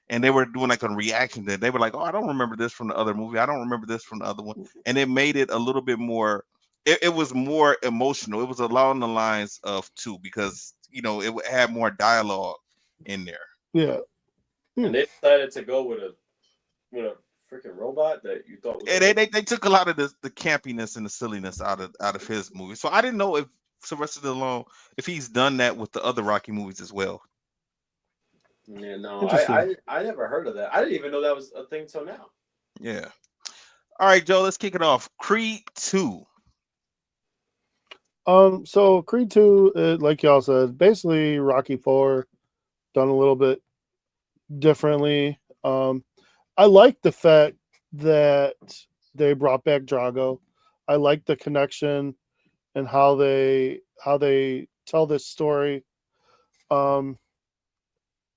and they were doing like a reaction to it. They were like, "Oh, I don't remember this from the other movie. I don't remember this from the other one," and it made it a little bit more. It was more emotional. It was along the lines of two because it would have more dialogue in there. Yeah. and they decided to go with a freaking robot that you thought was. They took a lot of the campiness and the silliness out of his movie. So I didn't know if Sylvester Stallone, if he's done that with the other Rocky movies as well. Yeah, no, I never heard of that. I didn't even know that was a thing till now. Yeah. All right, Joe, let's kick it off. Creed 2. So Creed 2, like y'all said, basically Rocky 4 done a little bit differently. I like the fact that they brought back Drago. I like the connection and how they tell this story.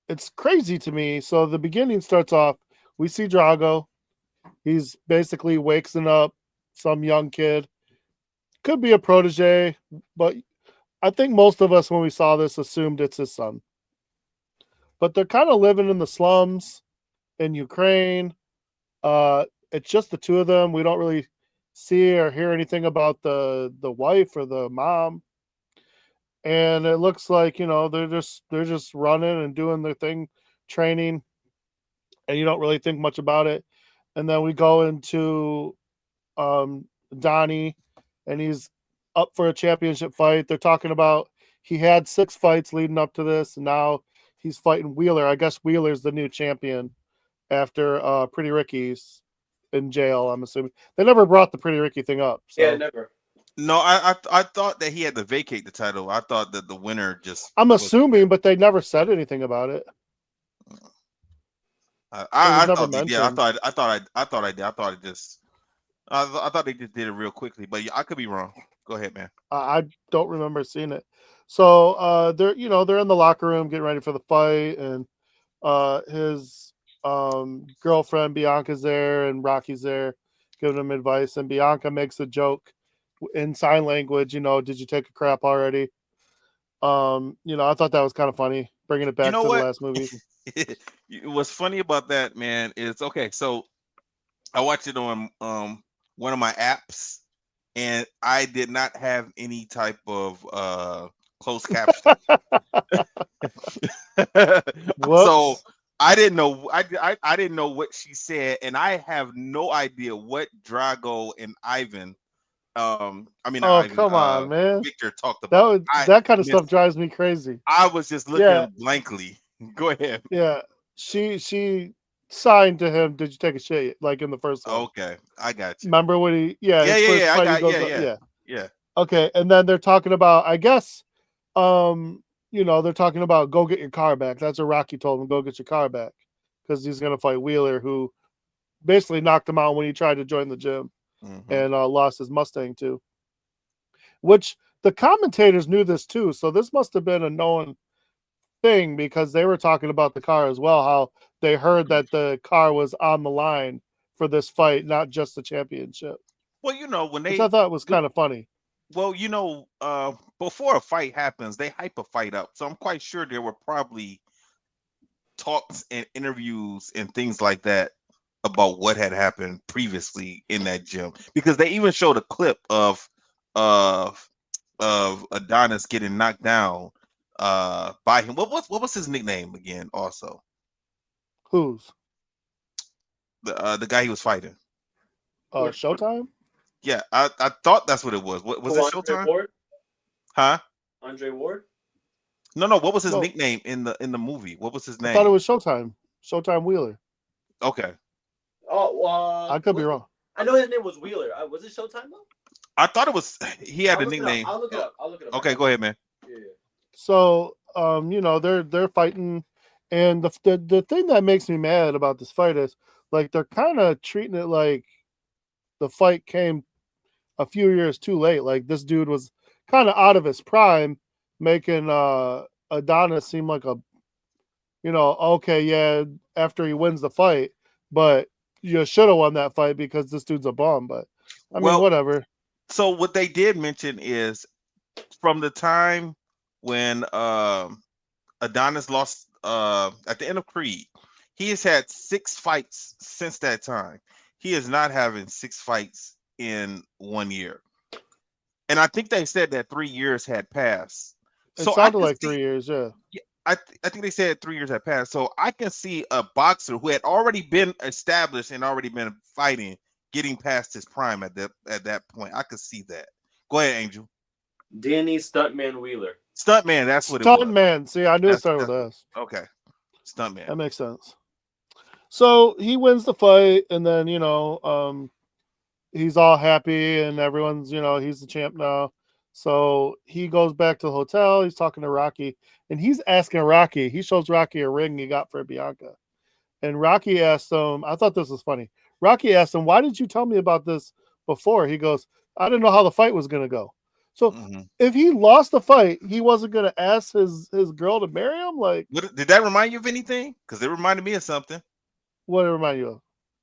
It's crazy to me. So the beginning starts off, we see Drago. He's basically waking up some young kid. Could be a protege, but I think most of us, when we saw this, assumed it's his son. But they're kind of living in the slums in Ukraine. It's just the two of them. We don't really see or hear anything about the wife or the mom. And it looks like, they're just running and doing their thing, training, and you don't really think much about it. And then we go into Donnie, and he's up for a championship fight. They're talking about he had 6 fights leading up to this, and now he's fighting Wheeler. I guess Wheeler's the new champion after Pretty Ricky's in jail, I'm assuming. They never brought the Pretty Ricky thing up. So. Yeah, never. No, I thought that he had to vacate the title. I thought that the winner just. I'm assuming, but they never said anything about it. I thought they did. I thought they just did it real quickly, but yeah, I could be wrong. Go ahead, man. I don't remember seeing it. So they're in the locker room getting ready for the fight, and his girlfriend Bianca's there, and Rocky's there giving him advice, and Bianca makes a joke in sign language. Did you take a crap already? I thought that was kind of funny, bringing it back to the last movie. What's funny about that, man, is okay. So I watched it on one of my apps, and I did not have any type of closed caption. So I didn't know. I didn't know what she said, and I have no idea what Drago and Ivan. Come on, man. Victor talked about that kind of stuff drives me crazy. I was just looking blankly. Go ahead. Yeah, she signed to him. Did you take a shit? Like in the first one. Okay, I got you. Remember when he? Yeah. Okay, and then they're talking about. I guess, they're talking about go get your car back. That's what Rocky told him. Go get your car back because he's gonna fight Wheeler, who basically knocked him out when he tried to join the gym. Mm-hmm. And lost his Mustang too, which the commentators knew this too. So this must have been a known thing because they were talking about the car as well. How they heard that the car was on the line for this fight, not just the championship. Well, which I thought was kind of funny. Well, before a fight happens, they hype a fight up. So I'm quite sure there were probably talks and interviews and things like that about what had happened previously in that gym, because they even showed a clip of Adonis getting knocked down by him. What was his nickname again? Also, whose? The guy he was fighting. Showtime. Yeah, I thought that's what it was. What was it? Showtime? Ward? Huh? Andre Ward? No. What was his nickname in the movie? What was his name? I thought it was Showtime. Showtime Wheeler. Okay. Oh, I could be wrong. I know his name was Wheeler. Was it Showtime though? I thought it was. He had a nickname. I'll look it up. Okay, go ahead, man. Yeah. So, they're fighting, and the thing that makes me mad about this fight is like they're kind of treating it like the fight came a few years too late. Like this dude was kind of out of his prime, making Adonis seem like after he wins the fight, but you should have won that fight because this dude's a bum. But I mean, whatever. So what they did mention is from the time when Adonis lost at the end of Creed, he has had 6 fights since that time. He is not having 6 fights in 1 year. And I think they said that 3 years had passed. It sounded like 3 years, yeah. I think they said 3 years had passed. So I can see a boxer who had already been established and already been fighting getting past his prime at that point. I could see that. Go ahead, Angel. Danny Stuntman Wheeler. Stuntman, that's what it was. Stuntman. See, I knew it started with S. Okay. Stuntman. That makes sense. So he wins the fight, and then he's all happy, and everyone's he's the champ now. So he goes back to the hotel. He's talking to Rocky, and he's asking Rocky. He shows Rocky a ring he got for Bianca, and Rocky asked him. I thought this was funny. Rocky asked him, "Why didn't you tell me about this before?" He goes, "I didn't know how the fight was going to go." So if he lost the fight, he wasn't going to ask his girl to marry him. Like, did that remind you of anything? Because it reminded me of something. What did it remind you of?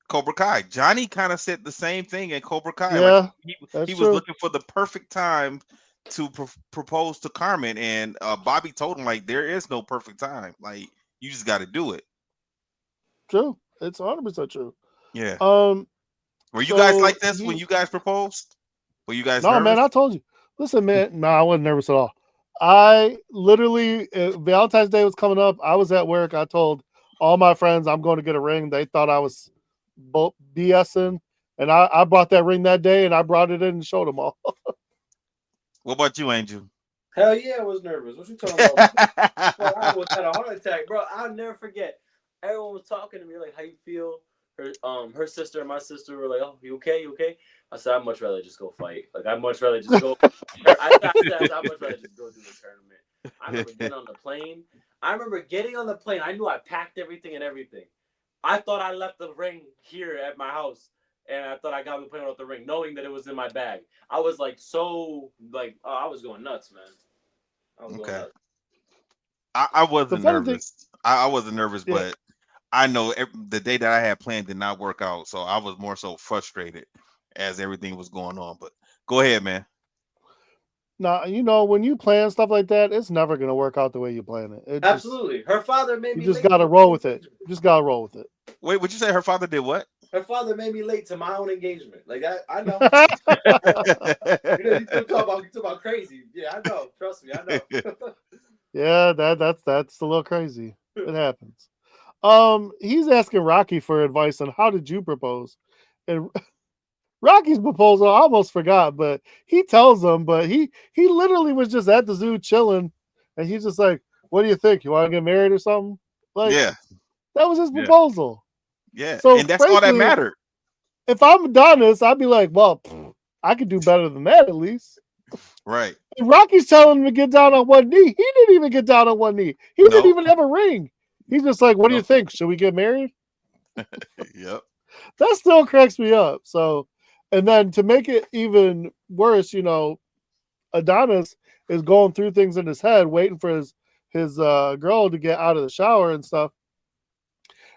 Cobra Kai. Johnny kind of said the same thing in Cobra Kai. Yeah, like he was looking for the perfect time to propose to Carmen, and Bobby told him like there is no perfect time. Like you just got to do it. True. It's 100% true. Yeah. Were you guys like this when you guys proposed? Were you guys nervous? Man, I told you. Listen, man, no, I wasn't nervous at all. I literally, Valentine's Day was coming up. I was at work. I told all my friends I'm going to get a ring. They thought I was BSing, and I brought that ring that day, and I brought it in and showed them all. What about you, Angel? Hell yeah, I was nervous. What you talking about? I almost had a heart attack, bro. I'll never forget. Everyone was talking to me like, "How you feel?" Her sister and my sister were like, "Oh, you okay? You okay?" I said, "I'd much rather just go fight. Like, I'd much rather just go." I'd much rather just go do a tournament. I remember getting on the plane. I knew I packed everything and everything. I thought I left the ring here at my house, and I thought I got on the plane without the ring, knowing that it was in my bag. I was like, I was going nuts, man. I was going nuts. I wasn't nervous. I wasn't nervous, but I know the day that I had planned did not work out, so I was more so frustrated as everything was going on. But go ahead, man. Now, when you plan stuff like that, it's never going to work out the way you plan it. Absolutely. Her father made me late. You just got to roll with it. You just got to roll with it. Wait, would you say her father did what? Her father made me late to my own engagement. Like, I know. You talk about crazy. Yeah, I know. Trust me, I know. Yeah, that's a little crazy. It happens. He's asking Rocky for advice on how did you propose, and Rocky's proposal I almost forgot, but he tells him, but he literally was just at the zoo chilling, and he's just like, "What do you think? You want to get married or something?" Like, that was his proposal. Yeah, so and that's all that mattered. If I'm Adonis, I'd be like, "Well, I could do better than that at least." Right. And Rocky's telling him to get down on one knee. He didn't even get down on one knee. He didn't even have a ring. He's just like, "What do you think? Should we get married?" Yep. That still cracks me up. So, and then to make it even worse, Adonis is going through things in his head, waiting for his girl to get out of the shower and stuff.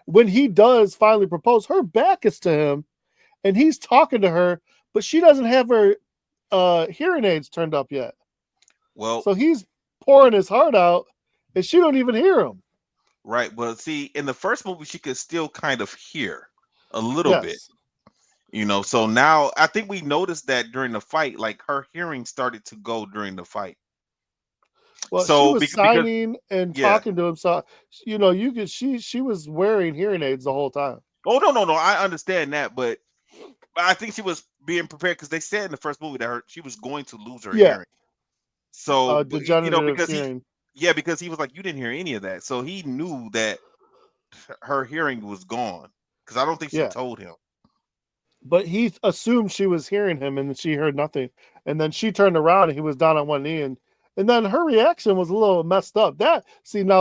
When he does finally propose, her back is to him, and he's talking to her, but she doesn't have her hearing aids turned up yet. Well, so he's pouring his heart out, and she don't even hear him. Right. Well, see, in the first movie, she could still kind of hear a little bit. So now I think we noticed that during the fight, like her hearing started to go during the fight. Well, she was signing and talking to him, so you could. She was wearing hearing aids the whole time. Oh no! I understand that, but I think she was being prepared because they said in the first movie that she was going to lose her hearing. So because he was like, you didn't hear any of that, so he knew that her hearing was gone because I don't think she told him. But he assumed she was hearing him, and she heard nothing. And then she turned around, and he was down on one knee, and then her reaction was a little messed up. Now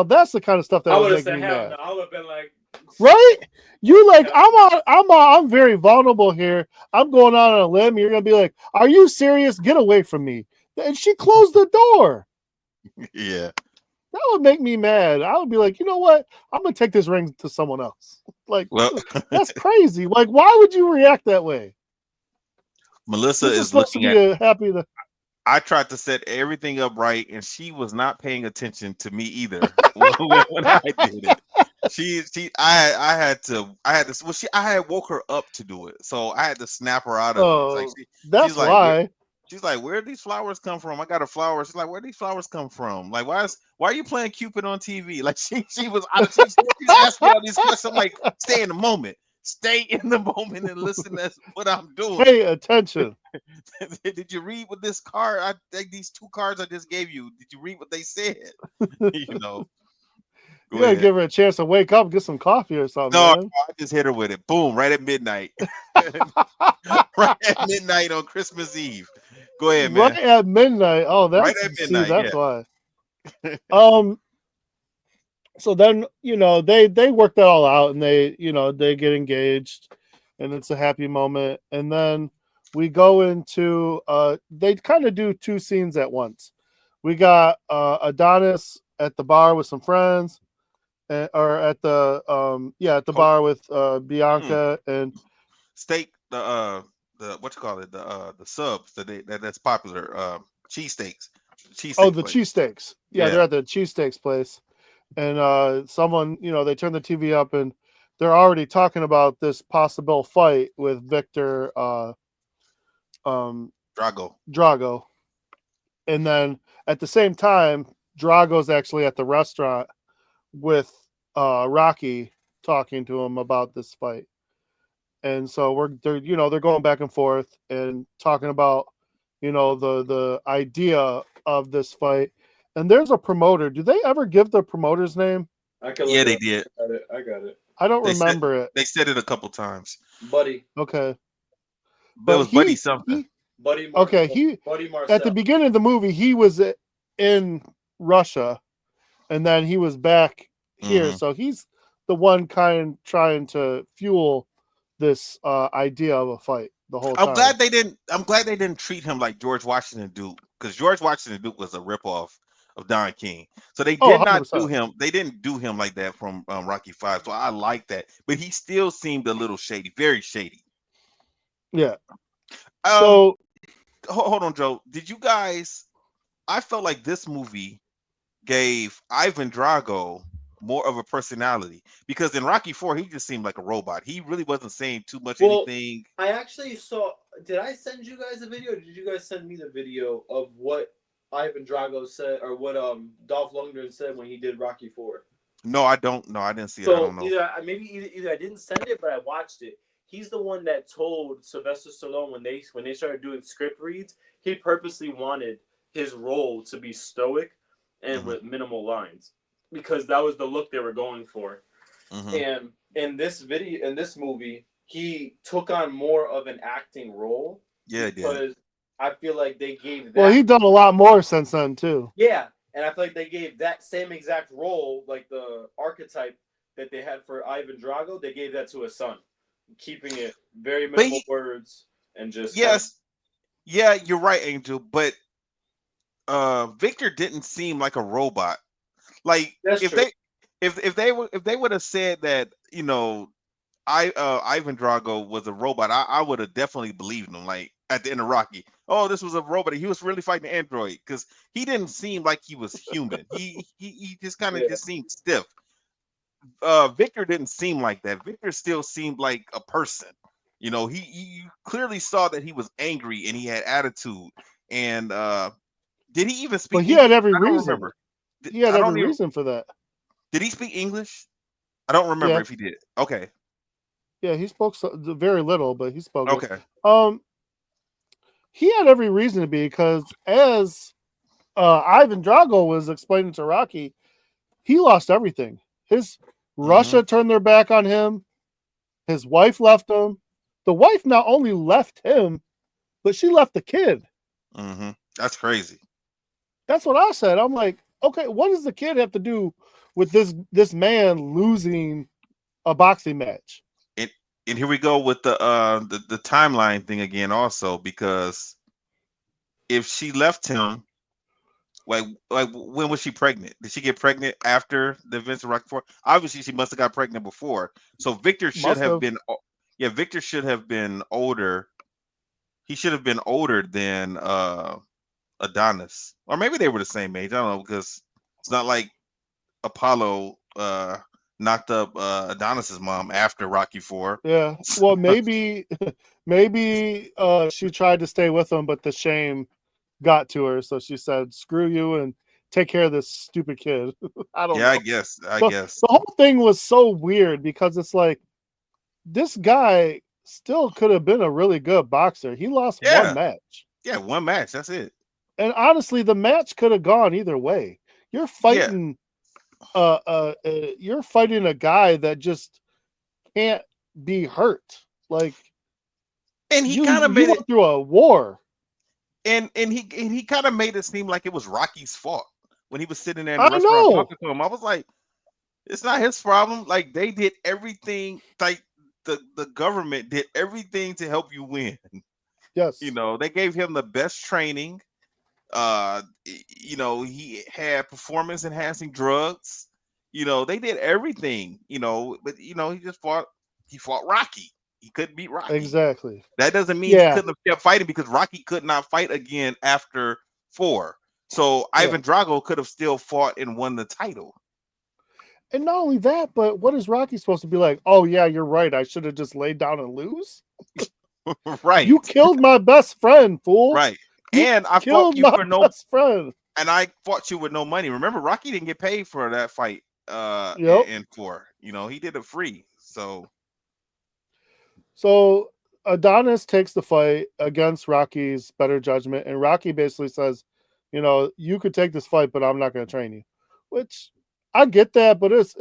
that's the kind of stuff that I would have make me mad. No. I would have been like, right? You like, I'm very vulnerable here. I'm going out on a limb. You're gonna be like, are you serious? Get away from me. And she closed the door. Yeah. That would make me mad. I would be like, you know what? I'm gonna take this ring to someone else. Like, that's crazy. Like, why would you react that way? Melissa is supposed to be happy. I tried to set everything up right, and she was not paying attention to me either when I did it. I had woke her up to do it, so I had to snap her out of it. Like that's why. She's like, where these flowers come from? I got a flower. She's like, where these flowers come from? Like, why are you playing Cupid on TV? Like she was out of she's asking me all these questions. I'm like, stay in the moment. Stay in the moment and listen to what I'm doing. Pay attention. Did you read what this card? I think these 2 cards I just gave you. Did you read what they said? You know. You Go gotta ahead. give her a chance to wake up, get some coffee or something, No, man. I just hit her with it. Boom, right at midnight. Right at midnight on Christmas Eve. Go ahead, Right man. at midnight. Oh, Right that's at see, midnight. that's why. Um, so then they work that all out, and they get engaged, and it's a happy moment. And then we go into they kind of do 2 scenes at once. We got Adonis at the bar with some friends, or at the at the Hold bar with on. Bianca and Steak, the what you call it, the subs that's popular, cheesesteaks, oh, cheesesteak the place. cheesesteaks. Yeah, Yeah. they're at the cheesesteaks place. And someone, they turn the TV up, and they're already talking about this possible fight with Victor um, Drago. Drago. And then at the same time, Drago's actually at the restaurant with Rocky, talking to him about this fight. And so they're going back and forth and talking about the idea of this fight. And there's a promoter. Do they ever give the promoter's name? I can look Yeah, it they up. did. I got it. I don't They said remember it. they said it a couple times. Buddy. Okay. It But was Buddy something. he Buddy Marcel. at the beginning of the movie, he was in Russia, and then he was back here. Mhm. So he's the one kind trying to fuel this idea of a fight the whole I'm time. glad they didn't. I'm glad they didn't treat him like George Washington Duke, because George Washington Duke was a ripoff of Don King. So they Oh, did not do 100%. him. They didn't do him like that from Rocky Five. So I like that, but he still seemed a little shady, very shady. Yeah. Um, So hold on, Joe. Did you guys? I felt like this movie gave Ivan Drago more of a personality, because in Rocky Four he just seemed like a robot. He really wasn't saying too much Well, anything. I actually saw. Did I send you guys a video? Or did you guys send me the video of what Ivan Drago said, or what Dolph Lundgren said when he did Rocky Four? No, I don't. No, I didn't see it. I So don't know. either I didn't send it, but I watched it. He's the one that told Sylvester Stallone when they started doing script reads, he purposely wanted his role to be stoic and Mhm. with minimal lines, because that was the look they were going for. Mhm. And in this movie, he took on more of an acting role. Yeah, it did. Because I feel like they gave that. well, he's done a lot more since then too. Yeah, and I feel like they gave that same exact role, like the archetype that they had for Ivan Drago, they gave that to his son, keeping it very minimal words and just yes, yeah, you're right, Angel. But Victor didn't seem like a robot. Like That's if true. if they would have said that, Ivan Drago was a robot, I would have definitely believed him. Like at the end of Rocky, oh, this was a robot. He was really fighting an android, because he didn't seem like he was human. He just kind of Yeah. just seemed stiff. Victor didn't seem like that. Victor still seemed like a person. You clearly saw that he was angry and he had attitude. And did he even speak But he English? had every I don't reason. remember. He had I every don't even. reason for that. Did he speak English? I don't remember Yeah. if he did. Okay. Yeah, he spoke very little, but he spoke it. Okay. He had every reason to be, because as Ivan Drago was explaining to Rocky, he lost everything. His Russia turned their back on him. His wife left him. The wife not only left him, but she left the kid. Mm-hmm. That's crazy. That's what I said. I'm like, okay, what does the kid have to do with this man losing a boxing match? And here we go with the timeline thing again, also, because if she left him, like when was she pregnant? Did she get pregnant after the events of Rocky Four? Obviously, she must have got pregnant before. So Victor should have been. Yeah, Victor should have been older. He should have been older than Adonis, or maybe they were the same age. I don't know, because it's not like Apollo knocked up Adonis's mom after Rocky Four. Yeah. Well, maybe maybe she tried to stay with him, but the shame got to her, so she said, "Screw you and take care of this stupid kid." I don't Yeah, I know. guess. I But guess. the whole thing was so weird because it's like this guy still could have been a really good boxer. He lost one Yeah. match. Yeah, one match. That's it. And honestly, the match could have gone either way. You're Yeah. fighting you're fighting a guy that just can't be hurt. Like And he kind of you made it went through a war. and he kind of made it seem like it was Rocky's fault when he was sitting there in the I restaurant know. talking to him. I was like, it's not his problem. Like they did everything. Like the government did everything to help you win. You Yes. know, they gave him the best training. He had performance enhancing drugs. They did everything. But he fought Rocky. He couldn't beat Rocky. Exactly. That doesn't mean he Yeah. couldn't have kept fighting because Rocky could not fight again after 4. So Yeah. Ivan Drago could have still fought and won the title. And not only that, but what is Rocky supposed to be like? Oh yeah, you're right. I should have just laid down and lose. Right. You killed my best friend, fool. Right. You And I fought killed you my for no best friend. and I fought you with no money. Remember, Rocky didn't get paid for that fight Yep. in 4. He did it free. So So Adonis takes the fight against Rocky's better judgment, and Rocky basically says, you could take this fight, but I'm not going to train you. Which I get that, but it's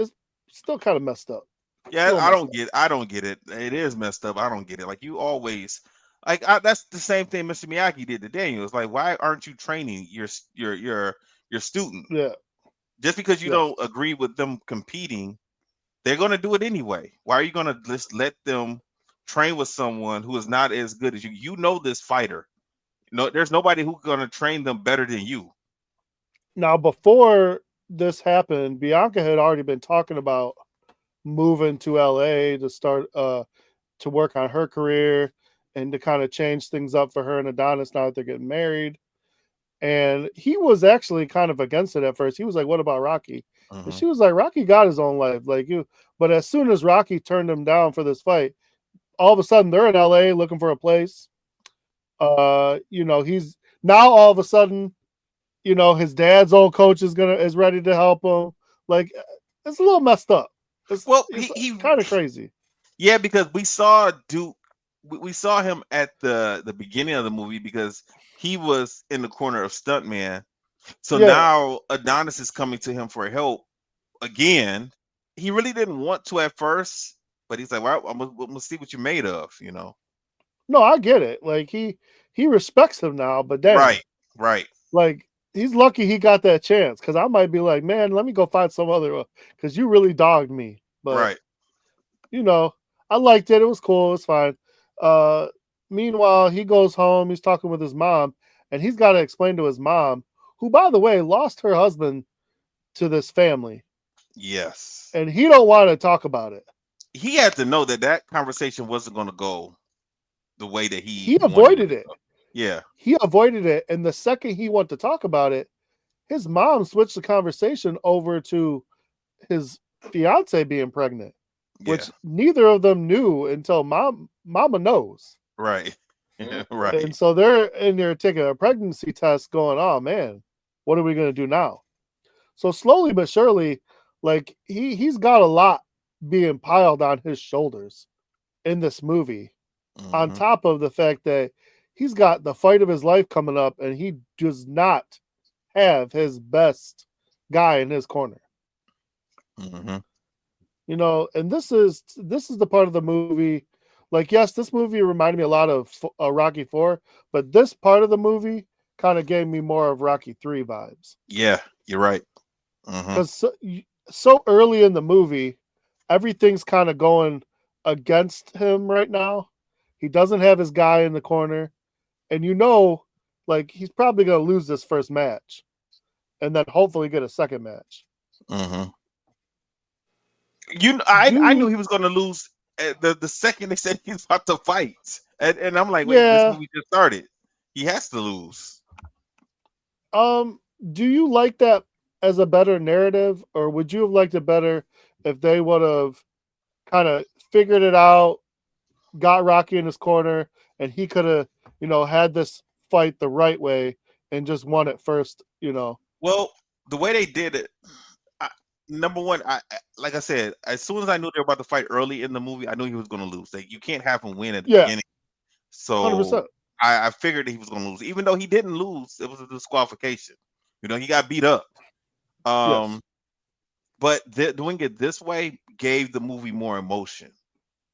still kind of messed up. yeah, Still I messed don't up. get it. It is messed up. I don't get it. Like you always that's the same thing Mr. Miyagi did to Daniel. It's like, why aren't you training your student? Yeah. Just because you Yes. don't agree with them competing, they're going to do it anyway. Why are you going to just let them train with someone who is not as good as you? You know this fighter. No, there's nobody who's going to train them better than you. Now, before this happened, Bianca had already been talking about moving to LA to start to work on her career and to kind of change things up for her and Adonis now that they're getting married. And he was actually kind of against it at first. He was like, "What about Rocky?" And Mhm. she was like, "Rocky got his own life, like you." But as soon as Rocky turned him down for this fight, all of a sudden they're in LA looking for a place. He's now all of a sudden, his dad's old coach is ready to help him. Like it's a little messed up. Well, It's he kind of crazy. yeah, because we saw Duke, we saw him at the beginning of the movie because he was in the corner of Stuntman. So Yeah. now Adonis is coming to him for help again. He really didn't want to at first, but he's like, "Well, I'm gonna see what you're made of." No, I get it. Like he respects him now, but damn, Right, right, like he's lucky he got that chance. Because I might be like, man, let me go find some other. Because you really dogged me. But right. I liked it. It was cool. It's fine. Uh, Meanwhile, he goes home. He's talking with his mom, and he's got to explain to his mom, who, by the way, lost her husband to this family, Yes, and he don't want to talk about it. he had to know that conversation wasn't going to go the way that he He wanted it avoided to it. go. Yeah, He avoided it, and the second he wanted to talk about it, his mom switched the conversation over to his fiance being pregnant, yeah, which neither of them knew until mama knows. right, right. And so they're in there taking a pregnancy test, going, "Oh man, what are we gonna do now?" So slowly but surely, like he's got a lot being piled on his shoulders in this movie, on Hmm. top of the fact that he's got the fight of his life coming up, and he does not have his best guy in his corner. Hmm. And this is the part of the movie. Like, yes, this movie reminded me a lot of Rocky 4, but this part of the movie kind of gave me more of Rocky 3 vibes. Yeah, you're right. Hmm. Because so early in the movie, everything's kind of going against him right now. He doesn't have his guy in the corner, and like he's probably going to lose this first match, and then hopefully get a second match. Hmm. I knew Do he was going to lose the second they said he's about to fight, and I'm like, wait, this Yeah. movie just started. He has to lose. Do you like that as a better narrative, or would you have liked it better if they would have kind of figured it out, got Rocky in his corner, and he could have, had this fight the right way and just won it first, Well, the way they did it, I, number one, like I said, as soon as I knew they were about to fight early in the movie, I knew he was going to lose. Like you can't have him win at the Yeah, beginning. So 100%. I figured that he was going to lose, even though he didn't lose. It was a disqualification. He got beat up. Yes. But doing it this way gave the movie more emotion.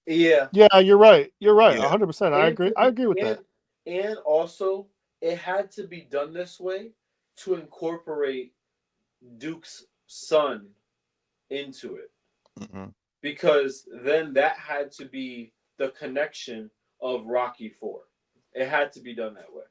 Yeah. Yeah, you're right. You're right. Yeah. 100%. I agree. I agree with that. And also, it had to be done this way to incorporate Duke's son into it. Mm-hmm. Because then that had to be the connection of Rocky 4. It had to be done that way.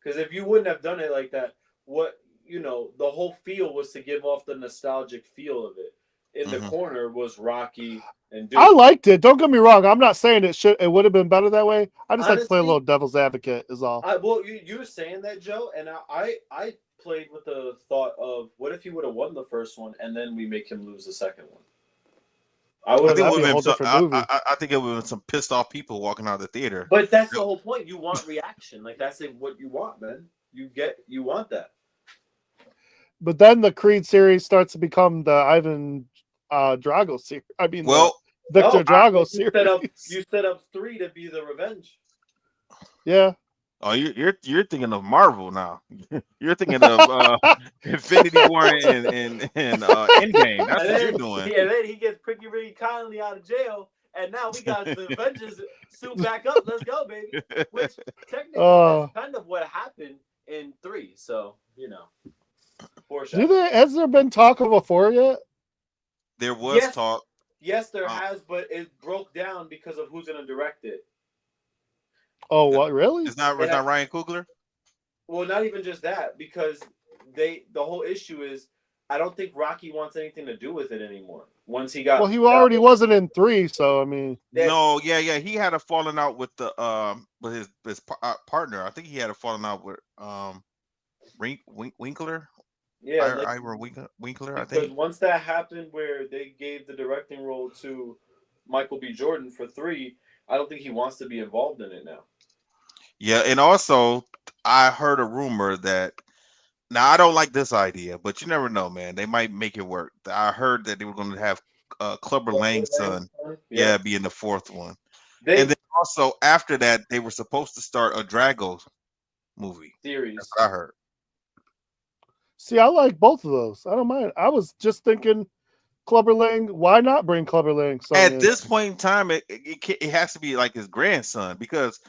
Because if you wouldn't have done it like that, the whole feel was to give off the nostalgic feel of it. In the corner was Rocky and Duke. I liked it. Don't get me wrong. I'm not saying it would have been better that way. I just like to play a Honestly, little devil's advocate is all. You were saying that, Joe, and I played with the thought of what if he would have won the first one and then we make him lose the second one. I think that'd be a whole different movie. I think it would have been some pissed off people walking out of the theater. But that's the whole point. You want reaction. Like that's what you want, man. You want that. But then the Creed series starts to become the Ivan Drago series. I mean, Victor Drago series. You set up 3 to be the revenge. Yeah. Oh, you're thinking of Marvel now. You're thinking of Infinity War and Endgame. That's what you're doing. And then he gets Pretty Ricky Connolly out of jail, and now we got the Avengers suit back up. Let's go, baby. Which technically that's kind of what happened in 3. So Has there been talk of a 4 yet? There was talk. Yes, there has, but it broke down because of who's going to direct it. Oh, what really? It's not Ryan Coogler? Well, not even just that, because the whole issue is I don't think Rocky wants anything to do with it anymore. Once he got he already wasn't in 3, so I mean, no, yeah, he had a falling out with the with his partner. I think he had a falling out with Winkler. Yeah, Ira Winkler. I think because once that happened, where they gave the directing role to Michael B. Jordan for 3, I don't think he wants to be involved in it now. Yeah, and also I heard a rumor that now I don't like this idea, but you never know, man. They might make it work. I heard that they were going to have Clubber Lang's son, be in the 4th one, and then also after that they were supposed to start a Drago movie series. That's what I heard. See, I like both of those. I don't mind. I was just thinking Clubber Lang. Why not bring Clubber Lang? At this point in time, it has to be like his grandson because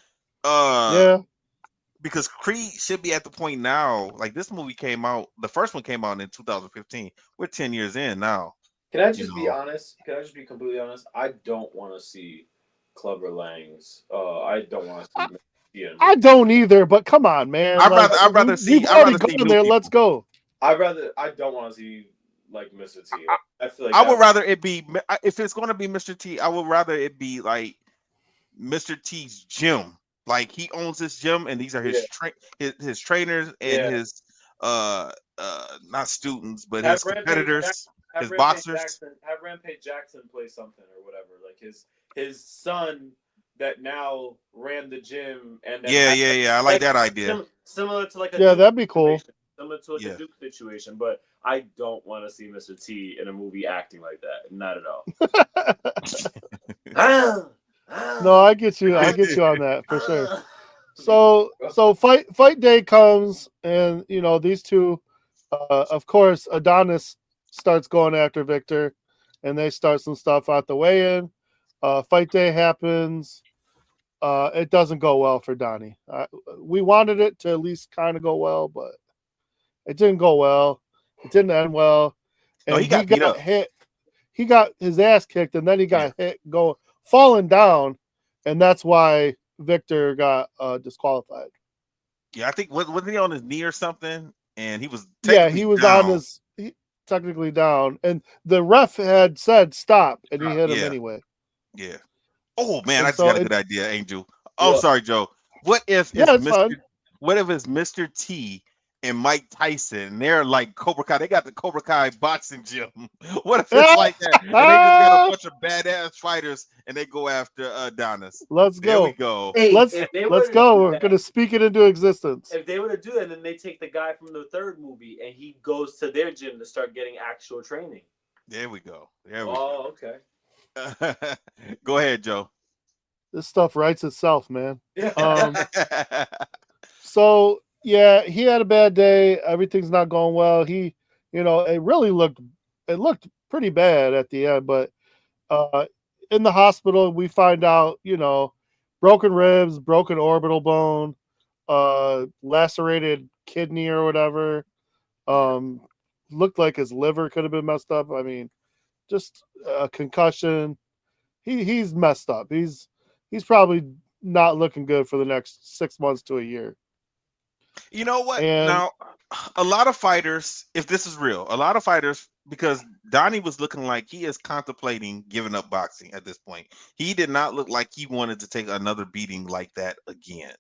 because Creed should be at the point now. Like this movie came out, the first one came out in 2015. We're 10 years in now. Can I just be honest? Can I just be completely honest? I don't want to see Clubber Lang's. I don't want to see. I don't either. But come on, man. I'd rather see. We've already gone there. Let's go. I don't want to see like Mr. T. I feel like I would rather it be if it's going to be Mr. T. I would rather it be like Mr. T's gym. Like he owns this gym, and these are his trainers and his not students, but his competitors, his boxers. Have Rampage Jackson play something or whatever. Like his son that now ran the gym and I like that idea. Similar to like that'd be cool. Similar to like a Duke situation, but I don't want to see Mr. T in a movie acting like that. Not at all. No, I get you. I get you on that for sure. So fight day comes, and these two, of course, Adonis starts going after Victor, and they start some stuff out the weigh-in. Fight day happens. It doesn't go well for Donnie. We wanted it to at least kind of go well, but it didn't go well. It didn't end well. And he got hit. He got his ass kicked, and then he got hit falling down, and that's why Victor got disqualified. Yeah, I think wasn't he on his knee or something? And he was he was down. Technically down, and the ref had said stop, and he hit him anyway. Yeah. Oh man, I just got a good idea, Angel. Oh, sorry, Joe. What if it's Mr. T and Mike Tyson. And they're like Cobra Kai. They got the Cobra Kai boxing gym. What if it's like that? And they just got a bunch of badass fighters and they go after Adonis. Let's There we go. go. Hey, Let's if they were let's to go. do We're that- gonna speak it into existence. If they were to do that, then they take the guy from the third movie and he goes to their gym to start getting actual training. There we go. There we Oh, okay. go. Go ahead, Joe. This stuff writes itself, man. Yeah. So yeah, he had a bad day. Everything's not going well. He, it really looked pretty bad at the end. But in the hospital, we find out, broken ribs, broken orbital bone, lacerated kidney or whatever. Looked like his liver could have been messed up. I mean, just a concussion. He's messed up. He's probably not looking good for the next 6 months to a year. You know what? And- Now, a lot of fighters, if this is real, a lot of fighters, because Donnie was looking like he is contemplating giving up boxing at this point. He did not look like he wanted to take another beating like that again.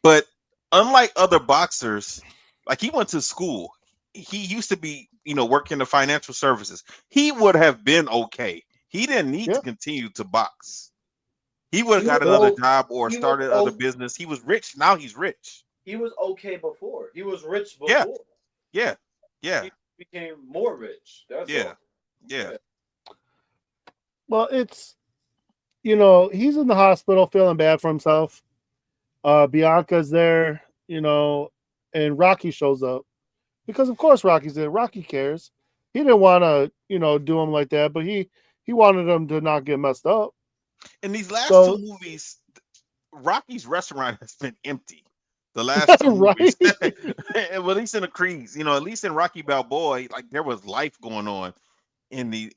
But unlike other boxers, like he went to school. He used to be, work in the financial services. He would have been okay. He didn't need to continue to box. He would have got another job or started other business. He was rich. Now he's rich. He was okay before. He was rich before. Yeah. He became more rich. That's all. Yeah. Well, it's, he's in the hospital feeling bad for himself. Bianca's there, and Rocky shows up because, of course, Rocky's there. Rocky cares. He didn't want to, do him like that, but he wanted him to not get messed up. In these last two movies, Rocky's restaurant has been empty. The last two movies, at least in the Creeds, at least in Rocky Balboa, like there was life going on in his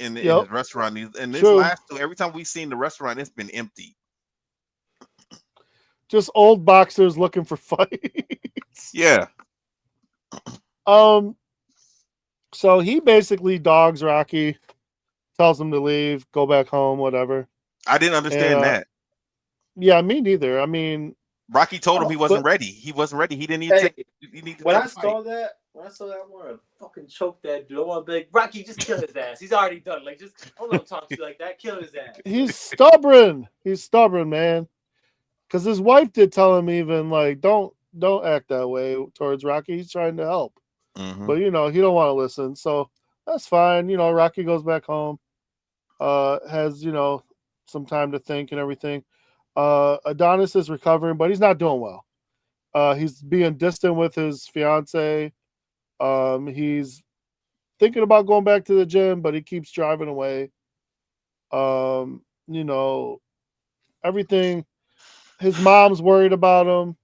restaurant. And this last two, every time we've seen the restaurant, it's been empty. Just old boxers looking for fights. Yeah. So he basically dogs Rocky, tells him to leave, go back home, whatever. I didn't understand that. Yeah, me neither. I mean, Rocky told him he wasn't ready. He wasn't ready. He didn't need to. When I saw that, I want to fucking choke that dude. I want to be like, Rocky, just kill his ass. He's already done. Like, just don't let him talk to you like that. Kill his ass. He's stubborn. He's stubborn, man. Because his wife did tell him even like, don't act that way towards Rocky. He's trying to help, but he don't want to listen. So that's fine. Rocky goes back home, has some time to think and everything. Adonis is recovering, but he's not doing well. He's being distant with his fiance. He's thinking about going back to the gym, but he keeps driving away. Everything. His mom's worried about him.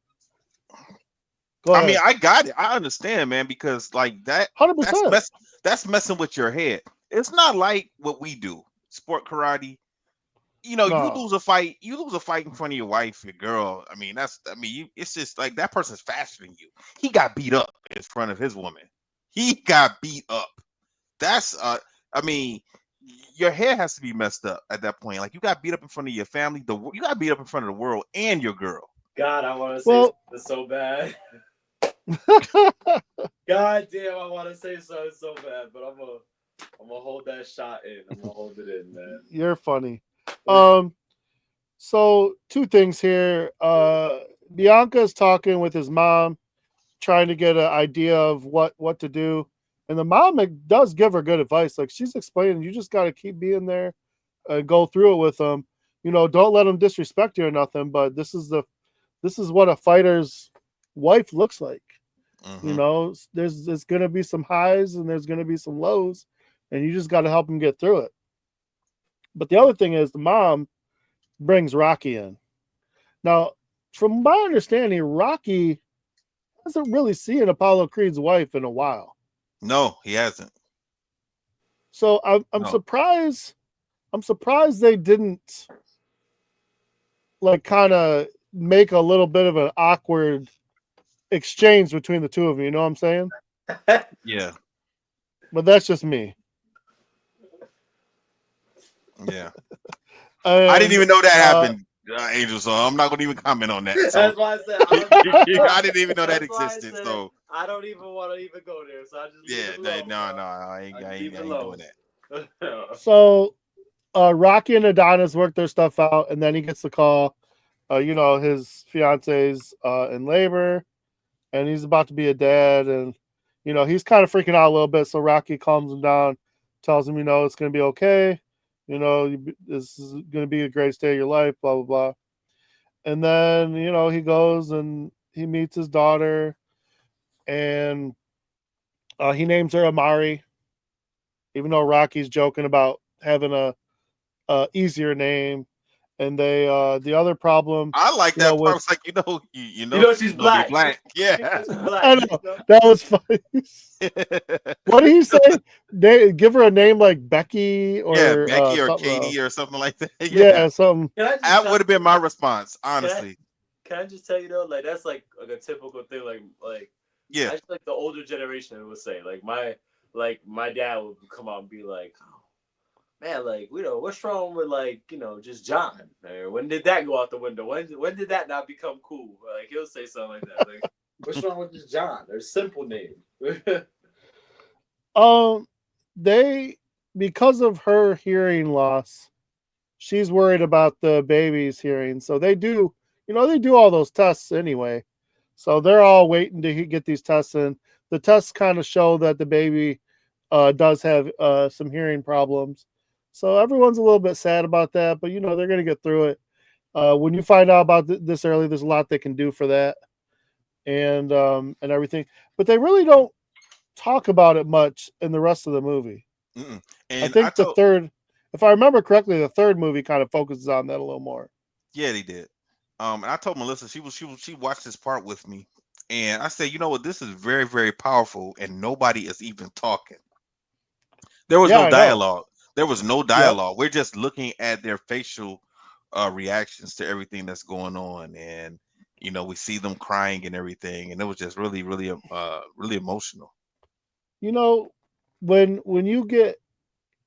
I mean, I got it. I understand, man, because like that, 100%. That's messing with your head. It's not like what we do, sport karate. You lose a fight in front of your wife, your girl. I mean, it's just like that person's faster than you. He got beat up in front of his woman. He got beat up. That's your head has to be messed up at that point. Like you got beat up in front of your family. You got beat up in front of the world and your girl. God, I want to say this so bad. God damn, I want to say something so bad, but I'm gonna hold that shot in. I'm gonna hold it in, man. You're funny. So two things here. Bianca is talking with his mom, trying to get an idea of what to do. And the mom does give her good advice. Like she's explaining, you just got to keep being there and go through it with them. Don't let them disrespect you or nothing. But this is what a fighter's wife looks like. There's going to be some highs and there's going to be some lows, and you just got to help them get through it. But the other thing is the mom brings Rocky in. Now, from my understanding, Rocky hasn't really seen Apollo Creed's wife in a while. No, he hasn't. So I'm surprised. I'm surprised they didn't like kind of make a little bit of an awkward exchange between the two of you. You know what I'm saying? Yeah. But that's just me. Yeah. I didn't even know that happened, Angel. So I'm not going to even comment on that. So. That's why I said I didn't even know that existed. So I don't even want to even go there, so I just leave it alone. No, I ain't doing that. So Rocky and Adonis work their stuff out, and then he gets the call. His fiance's in labor, and he's about to be a dad, and he's kind of freaking out a little bit. So Rocky calms him down, tells him, it's going to be okay. This is going to be a great day of your life, blah blah blah. And then he goes and he meets his daughter, and he names her Amari, even though Rocky's joking about having a easier name. And they the other problem, I like that part. It's like she's black. Black. Yeah, black, I know that was funny. What did he say? They give her a name like Becky or Becky or something Katie else. or something like that. Yeah, something. That would have been my response, honestly. Can I just tell you though, like that's like a typical thing, like yeah, that's like the older generation would say. Like my dad would come out and be like, oh, man, like what's wrong with just John? When did that go out the window? When did that not become cool? Like he'll say something like that. Like what's wrong with just John? There's simple name. They, because of her hearing loss, she's worried about the baby's hearing. So they do all those tests anyway. So they're all waiting to get these tests in. The tests kind of show that the baby does have some hearing problems. So everyone's a little bit sad about that, but they're going to get through it. When you find out about this early, there's a lot they can do for that, and everything. But they really don't talk about it much in the rest of the movie. And I think the third, if I remember correctly, the third movie kind of focuses on that a little more. Yeah, they did. And I told Melissa she watched this part with me, and I said, you know what, this is very, very powerful, and nobody is even talking. There was no dialogue. There was no dialogue. Yep. We're just looking at their facial reactions to everything that's going on, and we see them crying and everything, and it was just really, really, really emotional. When you get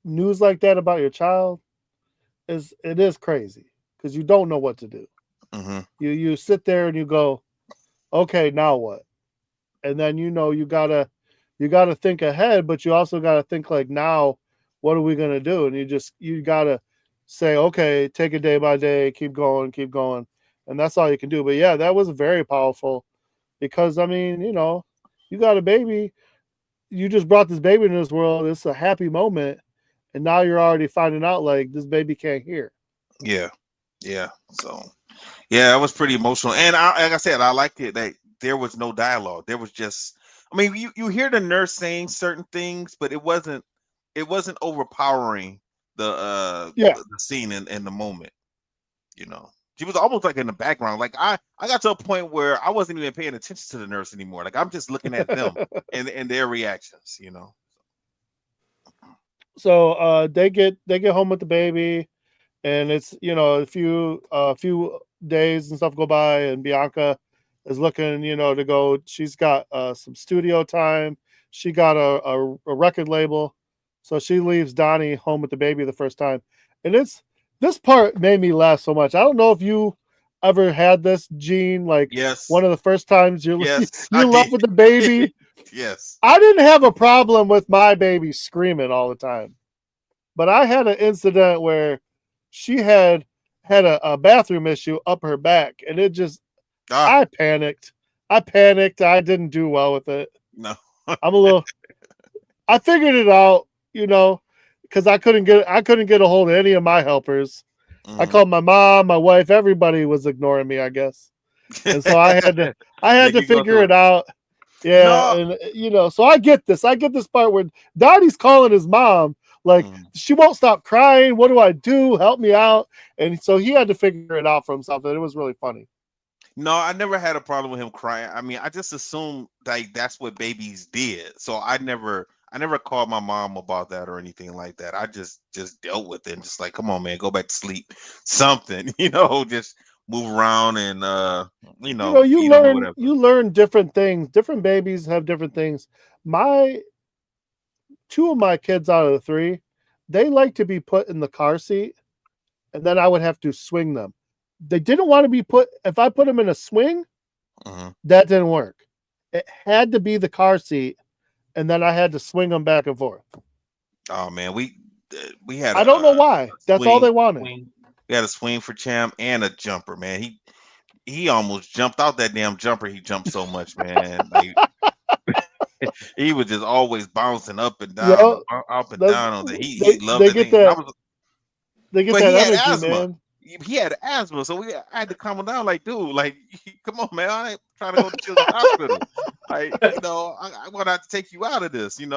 news like that about your child, it is crazy because you don't know what to do. Mm-hmm. You sit there and you go, okay, now what? And then you gotta think ahead, but you also gotta think like, now what are we gonna do? And you gotta say, okay, take it day by day, keep going, and that's all you can do. But yeah, that was very powerful because you got a baby, you just brought this baby into this world. It's a happy moment, and now you're already finding out like this baby can't hear. Yeah. So yeah, it was pretty emotional, and like I said, I liked it that there was no dialogue. There was just, you hear the nurse saying certain things, but it wasn't overpowering the scene in the moment. She was almost like in the background. Like I got to a point where I wasn't even paying attention to the nurse anymore. Like I'm just looking at them and their reactions. So they get home with the baby, and it's a few days and stuff go by, and Bianca is looking to go. She's got some studio time. She got a record label, so she leaves Donnie home with the baby the first time, and this part made me laugh so much. I don't know if you ever had this, Gene, like one of the first times you left with the baby. Yes. I didn't have a problem with my baby screaming all the time, but I had an incident where she had a bathroom issue up her back, and it just, I panicked. I didn't do well with it. No. I figured it out, because I couldn't get a hold of any of my helpers. Mm-hmm. I called my mom, my wife, everybody was ignoring me, I guess. And so I had to figure it out. Yeah. No. And so I get this part where Dottie's calling his mom, like, she won't stop crying. What do I do? Help me out. And so he had to figure it out for himself. And it was really funny. No, I never had a problem with him crying. I just assumed like that's what babies did. So I never called my mom about that or anything like that. I just dealt with it and just like, come on, man, go back to sleep. Something, just move around and you learn different things. Different babies have different things. Two of my kids out of the three, they like to be put in the car seat, and then I would have to swing them. They didn't want to be put, if I put them in a swing, that didn't work. It had to be the car seat, and then I had to swing them back and forth. Oh man, we had I don't know why. That's all swing, they wanted. swing. We had a swing for Champ and a jumper, man. He almost jumped out that damn jumper. He jumped so much, man. Like he was just always bouncing Yo, up and that's down on the. He loved they that get thing. I that was, they get but that he had energy, asthma. man. He had asthma, so I had to calm him down. Like, dude, like, come on, man. I ain't trying to go to Children's Hospital. Like, I want to take you out of this. You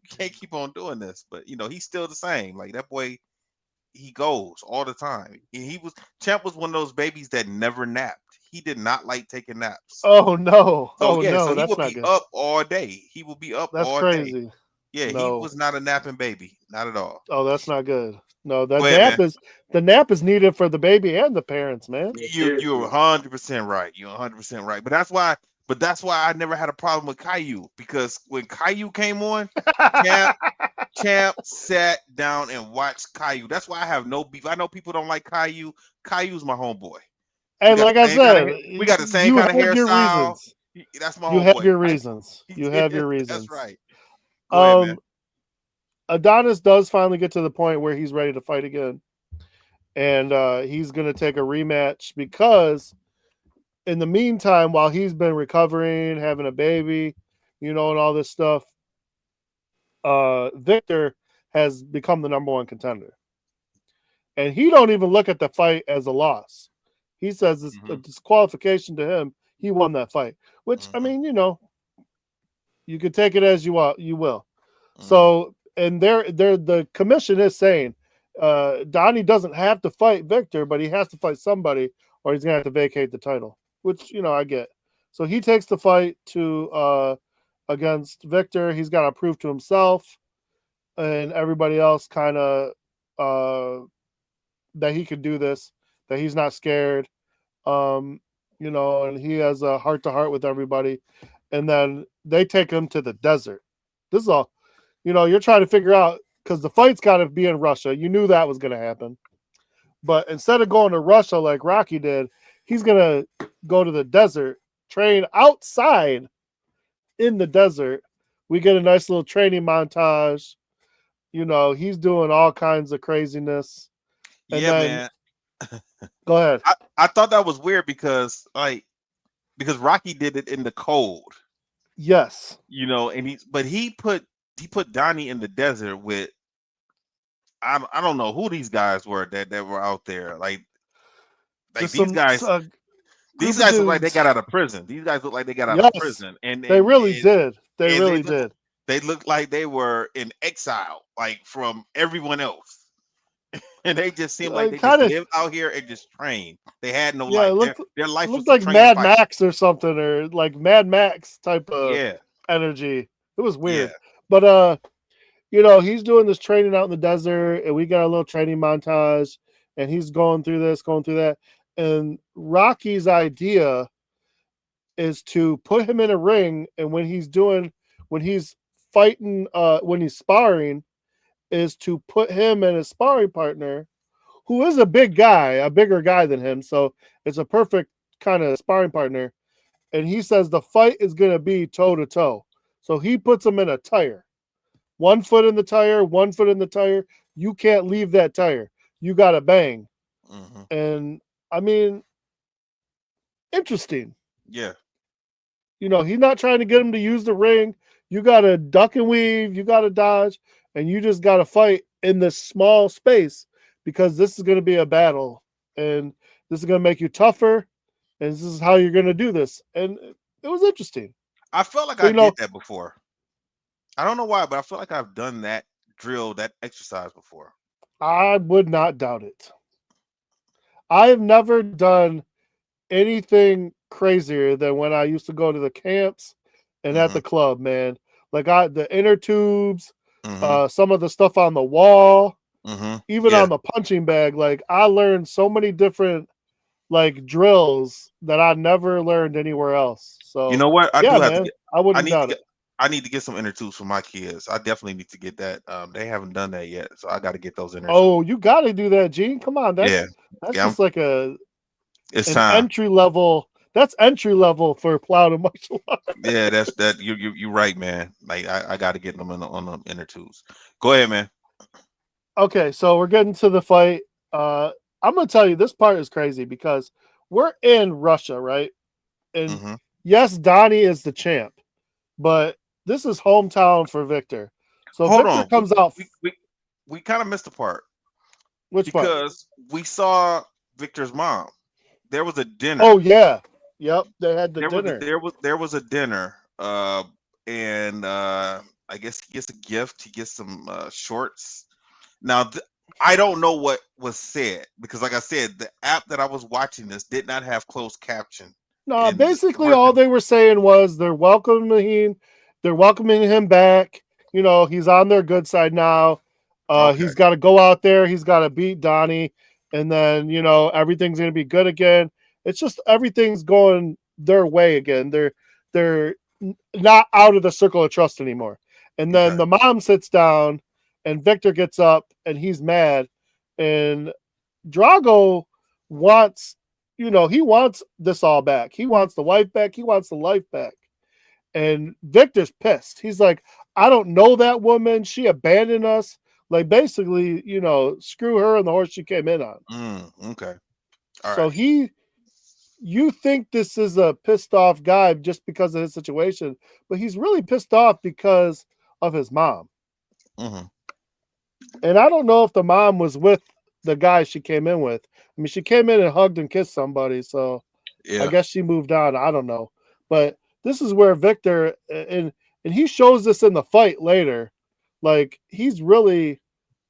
can't keep on doing this. But he's still the same. Like that boy, he goes all the time. Champ was one of those babies that never napped. He did not like taking naps. Oh no, So oh yeah, so no, he that's would not be good. up all day. He would be up That's all day. crazy. Yeah, he No, was not a napping baby, not at all. oh, that's not good. No, Go ahead, man. the nap is needed for the baby and the parents, man. Yeah, You're seriously. 100% right. You're 100% right. But that's why I never had a problem with Caillou, because when Caillou came on, Champ Champ sat down and watched Caillou. That's why I have no beef. I know people don't like Caillou. Caillou's my homeboy. We And got like the I same kind of said, we got the same you kind of have your hairstyle. reasons. That's my You have homeboy. your reasons. You have your That's reasons. right. Go ahead, man. Um, Adonis does finally get to the point where he's ready to fight again, and he's going to take a rematch because in the meantime, while he's been recovering, having a baby, and all this stuff, Victor has become the number one contender, and he don't even look at the fight as a loss. He says it's a disqualification to him. He won that fight, which I mean, you can take it as you will. So, and they're the commission is saying Donnie doesn't have to fight Victor, but he has to fight somebody, or he's gonna have to vacate the title. Which I get. So he takes the fight to against Victor. He's got to prove to himself and everybody else kind of that he can do this, that he's not scared. And he has a heart to heart with everybody. And then they take him to the desert. This is all, you're trying to figure out because the fight's got to be in Russia. You knew that was going to happen. But instead of going to Russia like Rocky did, he's going to go to the desert, train outside in the desert. We get a nice little training montage. He's doing all kinds of craziness. And Yeah, then, man. go ahead. I thought that was weird because Rocky did it in the cold. Yes. And he put Donnie in the desert with I don't know who these guys were that were out there. Like these guys look like they got out of prison. These guys look like they got out of prison. And they really did. They really did. They looked like they were in exile, like from everyone else. And they just seemed like they just lived out here and just trained. They had no life. Their life was looked like train Mad to fight. Max or something, or like Mad Max type of energy. It was weird. But he's doing this training out in the desert, and we got a little training montage, and he's going through this, going through that. And Rocky's idea is to put him in a ring, and when he's fighting, when he's sparring, is to put him and his sparring partner, who is a bigger guy than him. So it's a perfect kind of sparring partner. And he says the fight is going to be toe to toe. So he puts him in a tire, 1 foot in the tire, 1 foot in the tire. You can't leave that tire. You got to bang. And I mean, interesting. Yeah. He's not trying to get him to use the ring. You got to duck and weave. You got to dodge. And you just got to fight in this small space because this is going to be a battle. And this is going to make you tougher. And this is how you're going to do this. And it was interesting. I felt like I did that before. I don't know why, but I feel like I've done that drill, that exercise before. I would not doubt it. I have never done anything crazier than when I used to go to the camps and at the club, man. Like the inner tubes, some of the stuff on the wall, even on the punching bag. Like I learned so many different drills that I never learned anywhere else. So you know what? I wouldn't doubt it. I need to get some inner tubes for my kids. I definitely need to get that. They haven't done that yet, so I got to get those inner tubes. Oh, you got to do that, Gene. Come on, that's just like it's an time. entry level. that's entry level for plow to martial arts. Yeah, that's that. You right, man. Like I got to get them on the inner tubes. Go ahead, man. Okay, so we're getting to the fight. I'm gonna tell you this part is crazy because we're in Russia, right? And Hmm. yes, Donnie is the champ, but this is hometown for Victor. So Hold Victor on. We comes out. we we, we kind of missed a part Which part? because we saw Victor's mom. There was a dinner. Oh yeah, yep. They had the dinner. There was a dinner. And I guess he gets a gift. He gets some shorts. Now I don't know what was said because, like I said, the app that I was watching this did not have closed caption. No, And basically all Russian. they were saying was they're welcoming him back. You know, he's on their good side now. Okay. He's got to go out there. He's got to beat Donnie, and then everything's gonna be good again. It's just everything's going their way again. They're not out of the circle of trust anymore. And then Okay. the mom sits down, and Victor gets up, and he's mad, and Drago wants, he wants this all back. He wants the wife back. He wants the life back. And Victor's pissed. He's like, I don't know that woman. She abandoned us. Like, basically, screw her and the horse she came in on. Okay. All So right. you think this is a pissed off guy just because of his situation, but he's really pissed off because of his mom. Hmm. And I don't know if the mom was with the guy she came in with. I mean, she came in and hugged and kissed somebody, so I Yeah. guess she moved on. I don't know, but this is where Victor and he shows this in the fight later. Like he's really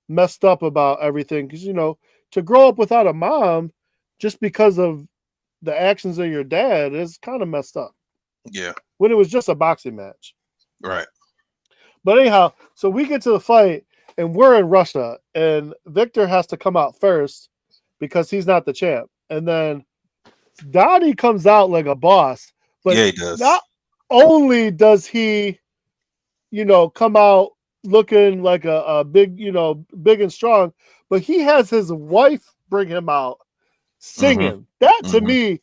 messed up about everything because to grow up without a mom just because of the actions of your dad is kind of messed up Yeah. when it was just a boxing match. Right. But anyhow, so we get to the fight and we're in Russia and Victor has to come out first because he's not the champ. And then Donnie comes out like a boss, but Yeah, he does. not only does he, come out looking like a big, big and strong, but he has his wife bring him out Hmm. singing. That to Hmm. me,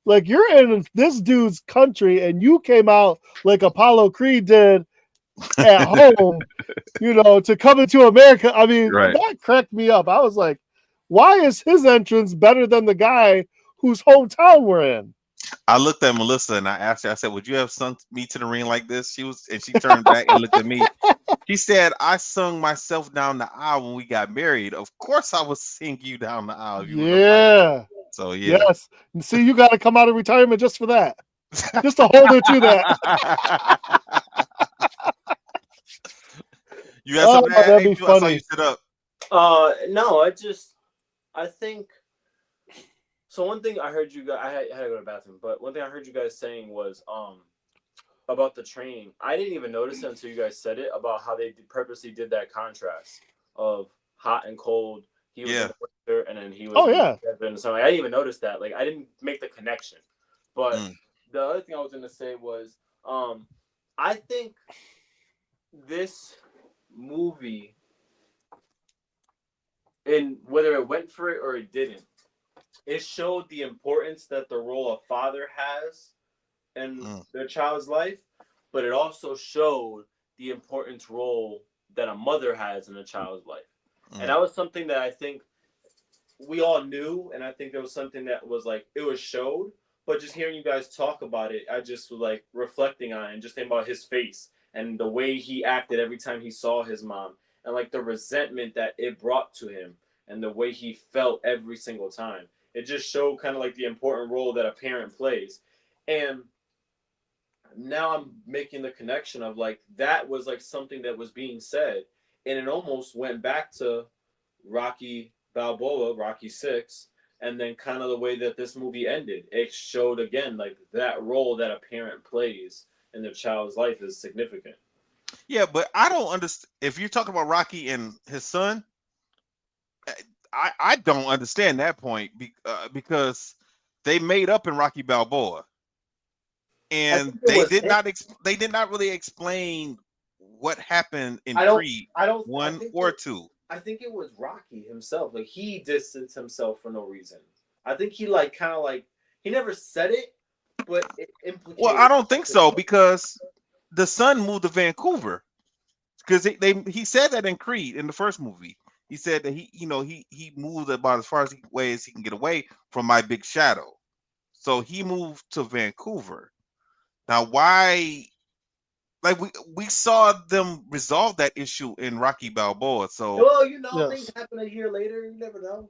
like you're in this dude's country and you came out like Apollo Creed did at home, to come into America. I mean, Right. that cracked me up. I was like, why is his entrance better than the guy whose hometown we're in? I looked at Melissa and I asked her, I said, would you have sung me to the ring like this? And she turned back and looked at me. She said, I sung myself down the aisle when we got married. Of course I would sing you down the aisle if you was a fighter. Yeah. So yeah. Yes. And see, you got to come out of retirement just for that, just to hold her to that. You had Oh, something to add, that'd be Angel? I saw you funny. sit up. No, I think. So one thing I heard you guys, I had to go to the bathroom, but one thing I heard you guys saying was about the training. I didn't even notice it until you guys said it about how they purposely did that contrast of hot and cold. He was in Yeah. the winter, and then he was Oh, in yeah. the summer. I didn't even notice that. Like I didn't make the connection. But Mm. the other thing I was gonna say was, I think this movie, and whether it went for it or it didn't, it showed the importance that the role of father has in their child's life, but it also showed the important role that a mother has in a child's life. And that was something that I think we all knew, and I think there was something that was like it was showed, but just hearing you guys talk about it, I just was like reflecting on it and just thinking about his face and the way he acted every time he saw his mom and like the resentment that it brought to him and the way he felt every single time. It just showed kind of like the important role that a parent plays. And now I'm making the connection of like that was like something that was being said, and it almost went back to Rocky Balboa, Rocky Six, and then kind of the way that this movie ended. It showed again like that role that a parent plays in their child's life is significant. Yeah, but I don't understand. If you're talking about Rocky and his son, I don't understand that point because they made up in Rocky Balboa, I and think it was him. they did not really explain what happened in I don't. Creed I don't. I 1 think. or 2. I think it was Rocky himself. Like he distanced himself for no reason. I think he like kind of like he never said it, but it implicated. Well, I don't think so because the son moved to Vancouver because he said that in Creed in the first movie. He said that he moved about as far away as he can get away from my big shadow. So he moved to Vancouver. Now, why? Like we saw them resolve that issue in Rocky Balboa. So Well, things Yes. happen a year later. You never know.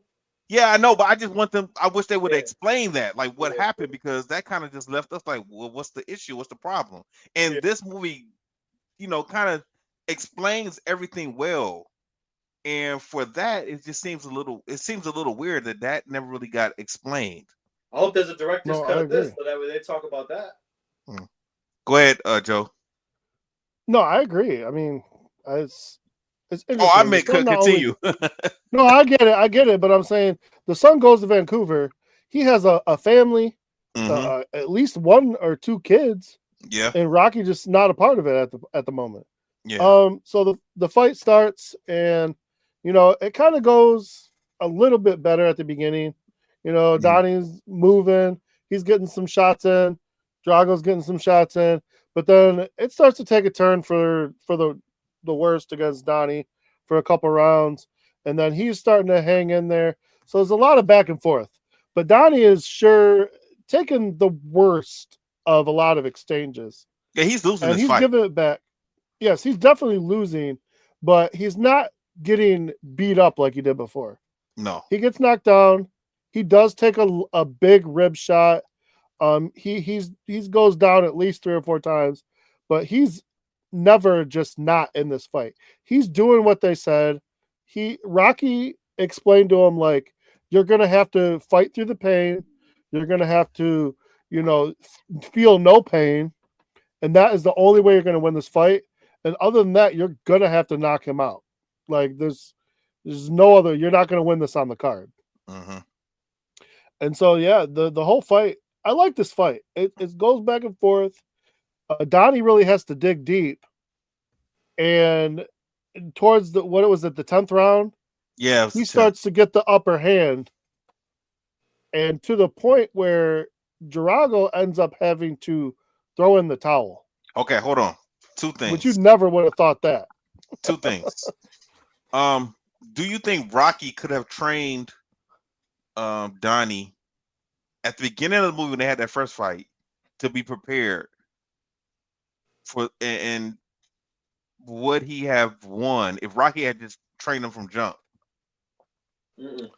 yeah, I know, but I just want them. I wish they would Yeah. explain that, like what Yeah. happened, because that kind of just left us like, well, what's the issue? What's the problem? And Yeah. this movie, kind of explains everything well. And for that, it just seems a little. It seems a little weird that never really got explained. I hope there's a director's No, cut I of this, agree. so that way they talk about that. Go ahead, Joe. No, I agree. I mean, it's Oh, I interesting. The meant son not only continue. no, I get it, but I'm saying the son goes to Vancouver. He has a family, Hmm. at least one or two kids, Yeah, and Rocky just not a part of it at the moment. yeah. So the fight starts, and it kind of goes a little bit better at the beginning. Mhm. Donnie's moving, he's getting some shots in, Drago's getting some shots in, but then it starts to take a turn for the worst against Donnie for a couple rounds, and then he's starting to hang in there. So there's a lot of back and forth, but Donnie is sure taking the worst of a lot of exchanges, Yeah, he's losing and this he's fight. giving it back. Yes, he's definitely losing, but he's not getting beat up like he did before. No. He gets knocked down. He does take a big rib shot. He's goes down at least 3 or 4 times, but he's never just not in this fight. He's doing what they said. Rocky explained to him, like, you're gonna have to fight through the pain. You're gonna have to, feel no pain, and that is the only way you're gonna win this fight. And other than that, you're gonna have to knock him out. Like there's no other. You're not gonna win this on the card. Hmm. And so yeah, the whole fight. I like this fight. It goes back and forth. Donnie really has to dig deep, and towards what it was at the 10th round, Yeah, it was he the 10th. starts to get the upper hand, and to the point where Jirago ends up having to throw in the towel, Okay, hold on. Two which you things. never would have thought that. Two things. Um, do you think Rocky could have trained Donnie at the beginning of the movie when they had that first fight to be prepared for, and would he have won if Rocky had just trained him from jump? Mm-mm.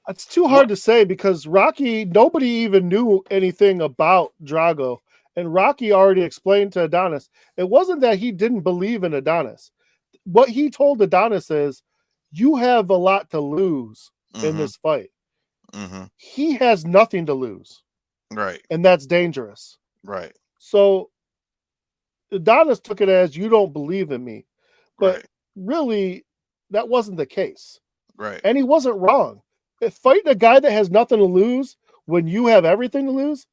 It's too What? hard to say because Rocky, nobody even knew anything about Drago. And Rocky already explained to Adonis, it wasn't that he didn't believe in Adonis. What he told Adonis is, you have a lot to lose in Mm-hmm. this fight. Mm-hmm. He has nothing to lose, Right. and that's dangerous. Right. So Adonis took it as, you don't believe in me. But Right. really, that wasn't the case. Right. And he wasn't wrong. If fighting a guy that has nothing to lose when you have everything to lose,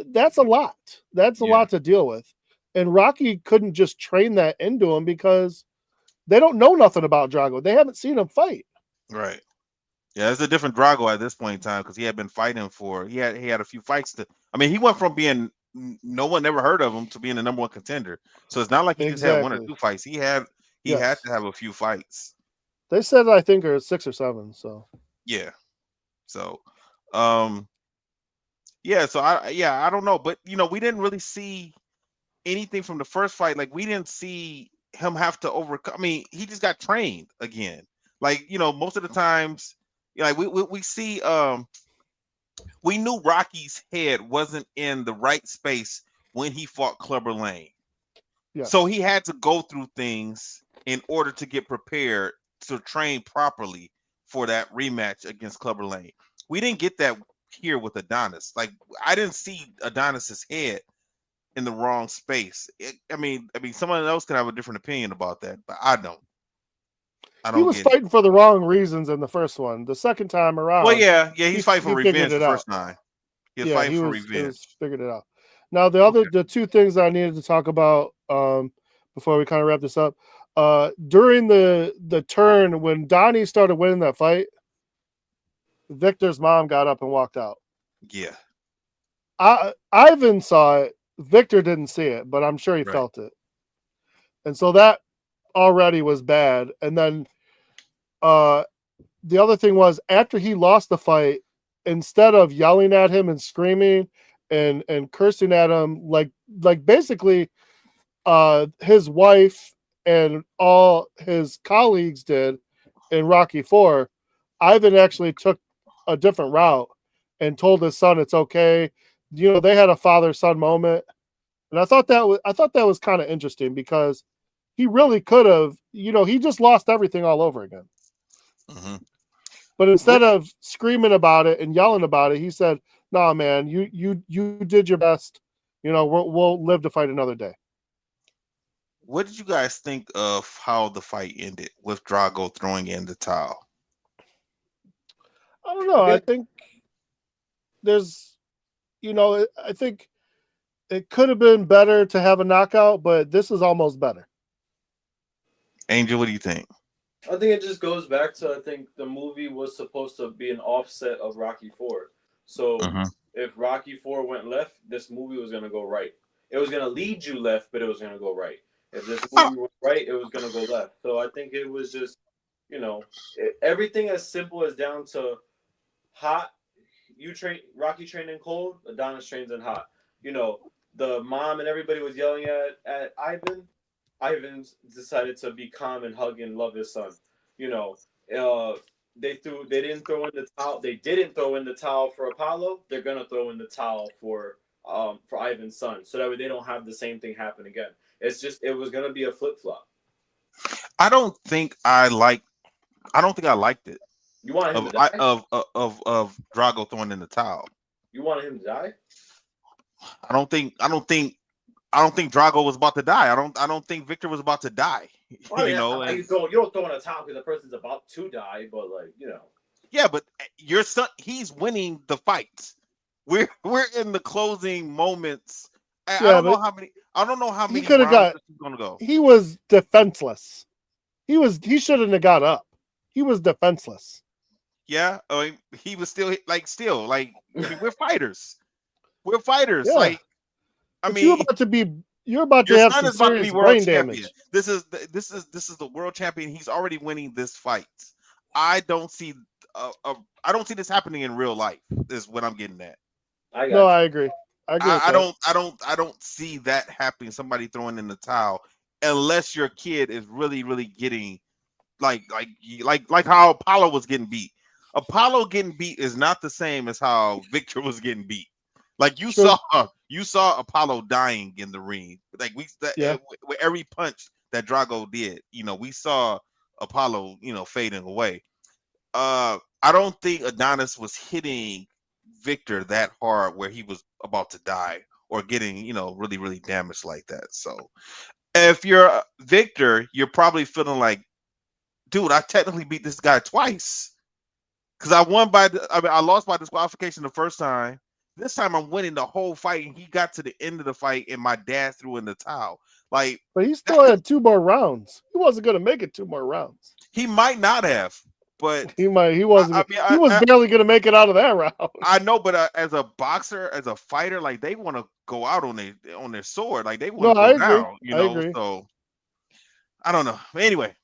that's a lot. That's a Yeah. lot to deal with. And Rocky couldn't just train that into him because they don't know nothing about Drago. They haven't seen him fight. Right. Yeah, it's a different Drago at this point in time because he had been fighting for he had a few fights to. I mean, he went from being no one ever heard of him to being the number one contender. So it's not like he just had one or Exactly. two fights. He had Yes. to have a few fights. They said, I think, are 6 or 7. So Yeah. So, um, yeah. So I don't know, but we didn't really see anything from the first fight. Like we didn't see him have to overcome. I mean, he just got trained again. Like most of the times, like we see we knew Rocky's head wasn't in the right space when he fought Clubber Lang. yes. So he had to go through things in order to get prepared to train properly for that rematch against Clubber Lang. We didn't get that here with Adonis. Like I didn't see Adonis's head in the wrong space. I mean, someone else could have a different opinion about that, but I don't. I He don't was get it. fighting for the wrong reasons in the first one. The second time Well, around, yeah, he's fighting for he figured revenge the it out. first time. He was Yeah, fighting he for was. It was revenge. figured it out. Now Okay. the two things I needed to talk about before we kind of wrap this up. During the turn when Donnie started winning that fight, Victor's mom got up and walked out. Yeah. Ivan saw it. Victor didn't see it, but I'm sure he Right. felt it. And so that already was bad. And then uh, the other thing was after he lost the fight, instead of yelling at him and screaming and cursing at him, like basically his wife and all his colleagues did in Rocky Four, Ivan actually took a different route and told his son it's okay. You know, they had a father son moment, and I thought that was kind of interesting because he really could have. You know, he just lost everything all over again. Mm-hmm. But What instead of screaming about it and yelling about it, he said, "Nah, man, you did your best. You know, we'll live to fight another day." What did you guys think of how the fight ended with Drago throwing in the towel? I don't know. I Yeah, think there's, I think it could have been better to have a knockout, but this is almost better. Angel, what do you think? I think it just goes back to I think the movie was supposed to be an offset of Rocky Four. So Mm-hmm. if Rocky Four went left, this movie was gonna go right. It was gonna lead you left, but it was gonna go right. If this I, movie went right, it was gonna go left. So I think it was just everything as simple as down to hot. You train Rocky trained in cold, Adonis trains in hot. You know, the mom and everybody was yelling at Ivan. Ivan decided to be calm and hug and love his son. You know, uh, they didn't throw in the towel. They didn't throw in the towel for Apollo. They're gonna throw in the towel for Ivan's son, so that way they don't have the same thing happen again. It's just it was gonna be a flip flop. I don't think I like. I don't think I liked it You wanted him of to I die. of Drago throwing in the towel. You wanted him to die. I don't think. I don't think. I don't think Drago was about to die. I don't think Victor was about to die. Well, I You mean, that's know, not how and you don't throw in a towel because the person's about to die, but like yeah, but your son, he's winning the fight. We're in the closing moments. I Yeah, don't know but how many. I don't know how he many could have rounds got. this is gonna go. He was defenseless. He shouldn't have got up. He was defenseless. Yeah, I mean, he was still like. I mean, we're fighters. We're fighters. Yeah, Like, I but mean, you're about to your have son some is about to be serious world brain champion. damage. This is the world champion. He's already winning this fight. I don't see I don't see this happening in real life. Is what I'm getting at. I No, got you. I agree. I agree with that. I don't see that happening. Somebody throwing in the towel, unless your kid is really getting like how Apollo was getting beat. Apollo getting beat is not the same as how Victor was getting beat. Like True. you saw Apollo dying in the ring. Like Yeah. with every punch that Drago did, we saw Apollo, fading away. I don't think Adonis was hitting Victor that hard where he was about to die or getting, really damaged like that. So if you're Victor, you're probably feeling like, dude, I technically beat this guy twice because I lost by disqualification the first time. This time I'm winning the whole fight, and he got to the end of the fight, and my dad threw in the towel. Like But he still had two more rounds. He wasn't going to make it two more rounds. he might not have, but He might. He I, I wasn't. mean, He was barely going to make it out of that round. I know, but as a boxer, as a fighter, like they want to go out on their sword, like they want No, to I go agree. down, I agree. So I don't know. Anyway,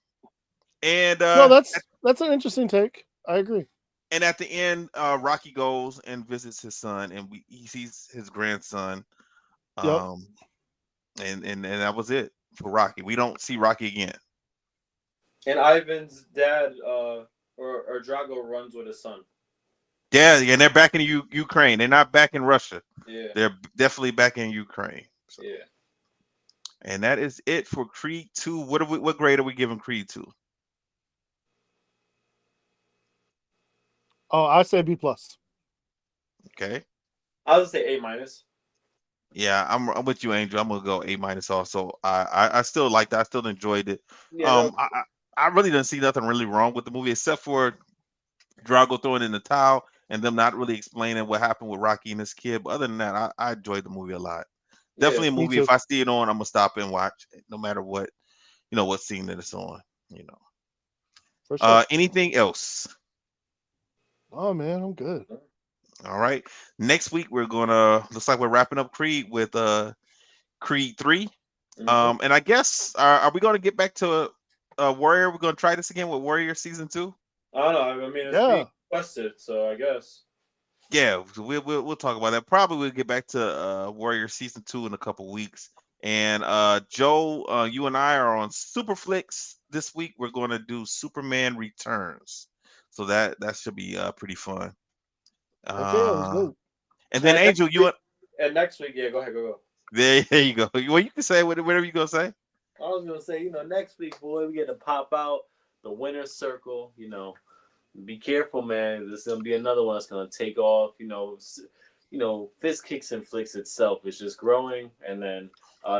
and No, that's an interesting take. I agree. at the end, Rocky goes and visits his son, and he sees his grandson. Yep. Um, and that was it for Rocky. We don't see Rocky again. And Ivan's dad, or Drago runs with his son. Yeah, and they're back in Ukraine. They're not back in Russia. Yeah, They're definitely back in Ukraine. So, yeah. and that is it for Creed 2. What grade are we giving Creed 2? Oh, I say B plus. Okay. I would say A minus. Yeah, I'm with you, Angel. I'm gonna go A minus also. I still liked that. I still enjoyed it. Yeah, that Um, was, I I I really didn't see nothing really wrong with the movie except for Drago throwing in the towel and them not really explaining what happened with Rocky and his kid. But other than that, I enjoyed the movie a lot. yeah. Definitely a Me movie. too. If I see it on, I'm gonna stop and watch it, no matter what what scene that it's on. You know. For sure. Anything else? Oh man, I'm good. All right. Next week we're gonna looks like we're wrapping up Creed with Creed 3. And I guess are we gonna get back to Warrior? We're gonna try this again with Warrior season 2? I don't know. I mean, it's Yeah. being requested, so I guess. Yeah, we'll talk about that. Probably we'll get back to Warrior season 2 in a couple weeks. And Joe, you and I are on Superflix this week. We're going to do Superman Returns, so that should be pretty fun. Okay, let's go. And then Angel, and next week, yeah, go ahead, go. There you go. Well, you can say whatever you gonna say. I was gonna say, next week, boy, we get to pop out the winner's circle. Be careful, man. This is gonna be another one that's gonna take off. Fist Kicks and Flicks itself is just growing, and then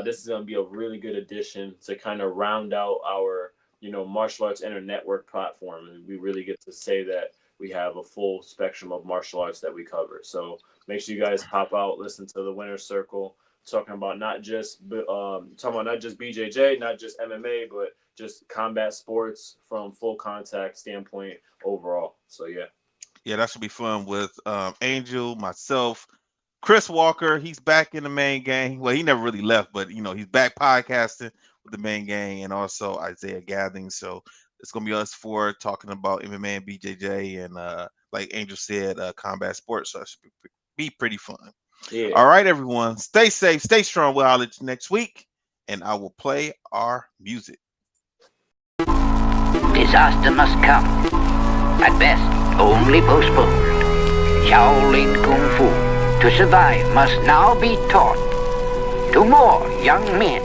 this is gonna be a really good addition to kind of round out our martial arts inter-network platform. And we really get to say that we have a full spectrum of martial arts that we cover. So make sure you guys pop out, listen to the winner's circle. Talking about not just BJJ, not just MMA, but just combat sports from full contact standpoint overall. So yeah, that should be fun with Angel, myself, Chris Walker. He's back in the main gang. Well, he never really left, but he's back podcasting with the main gang, and also Isaiah Gathering. So it's gonna be us four talking about MMA and BJJ, and like Angel said, combat sports. So that should be pretty fun. Yeah. All right, everyone. Stay safe, stay strong. We'll holler at you next week, and I will play our music. Disaster must come. At best, only postponed. Shaolin Kung Fu, to survive, must now be taught to more young men.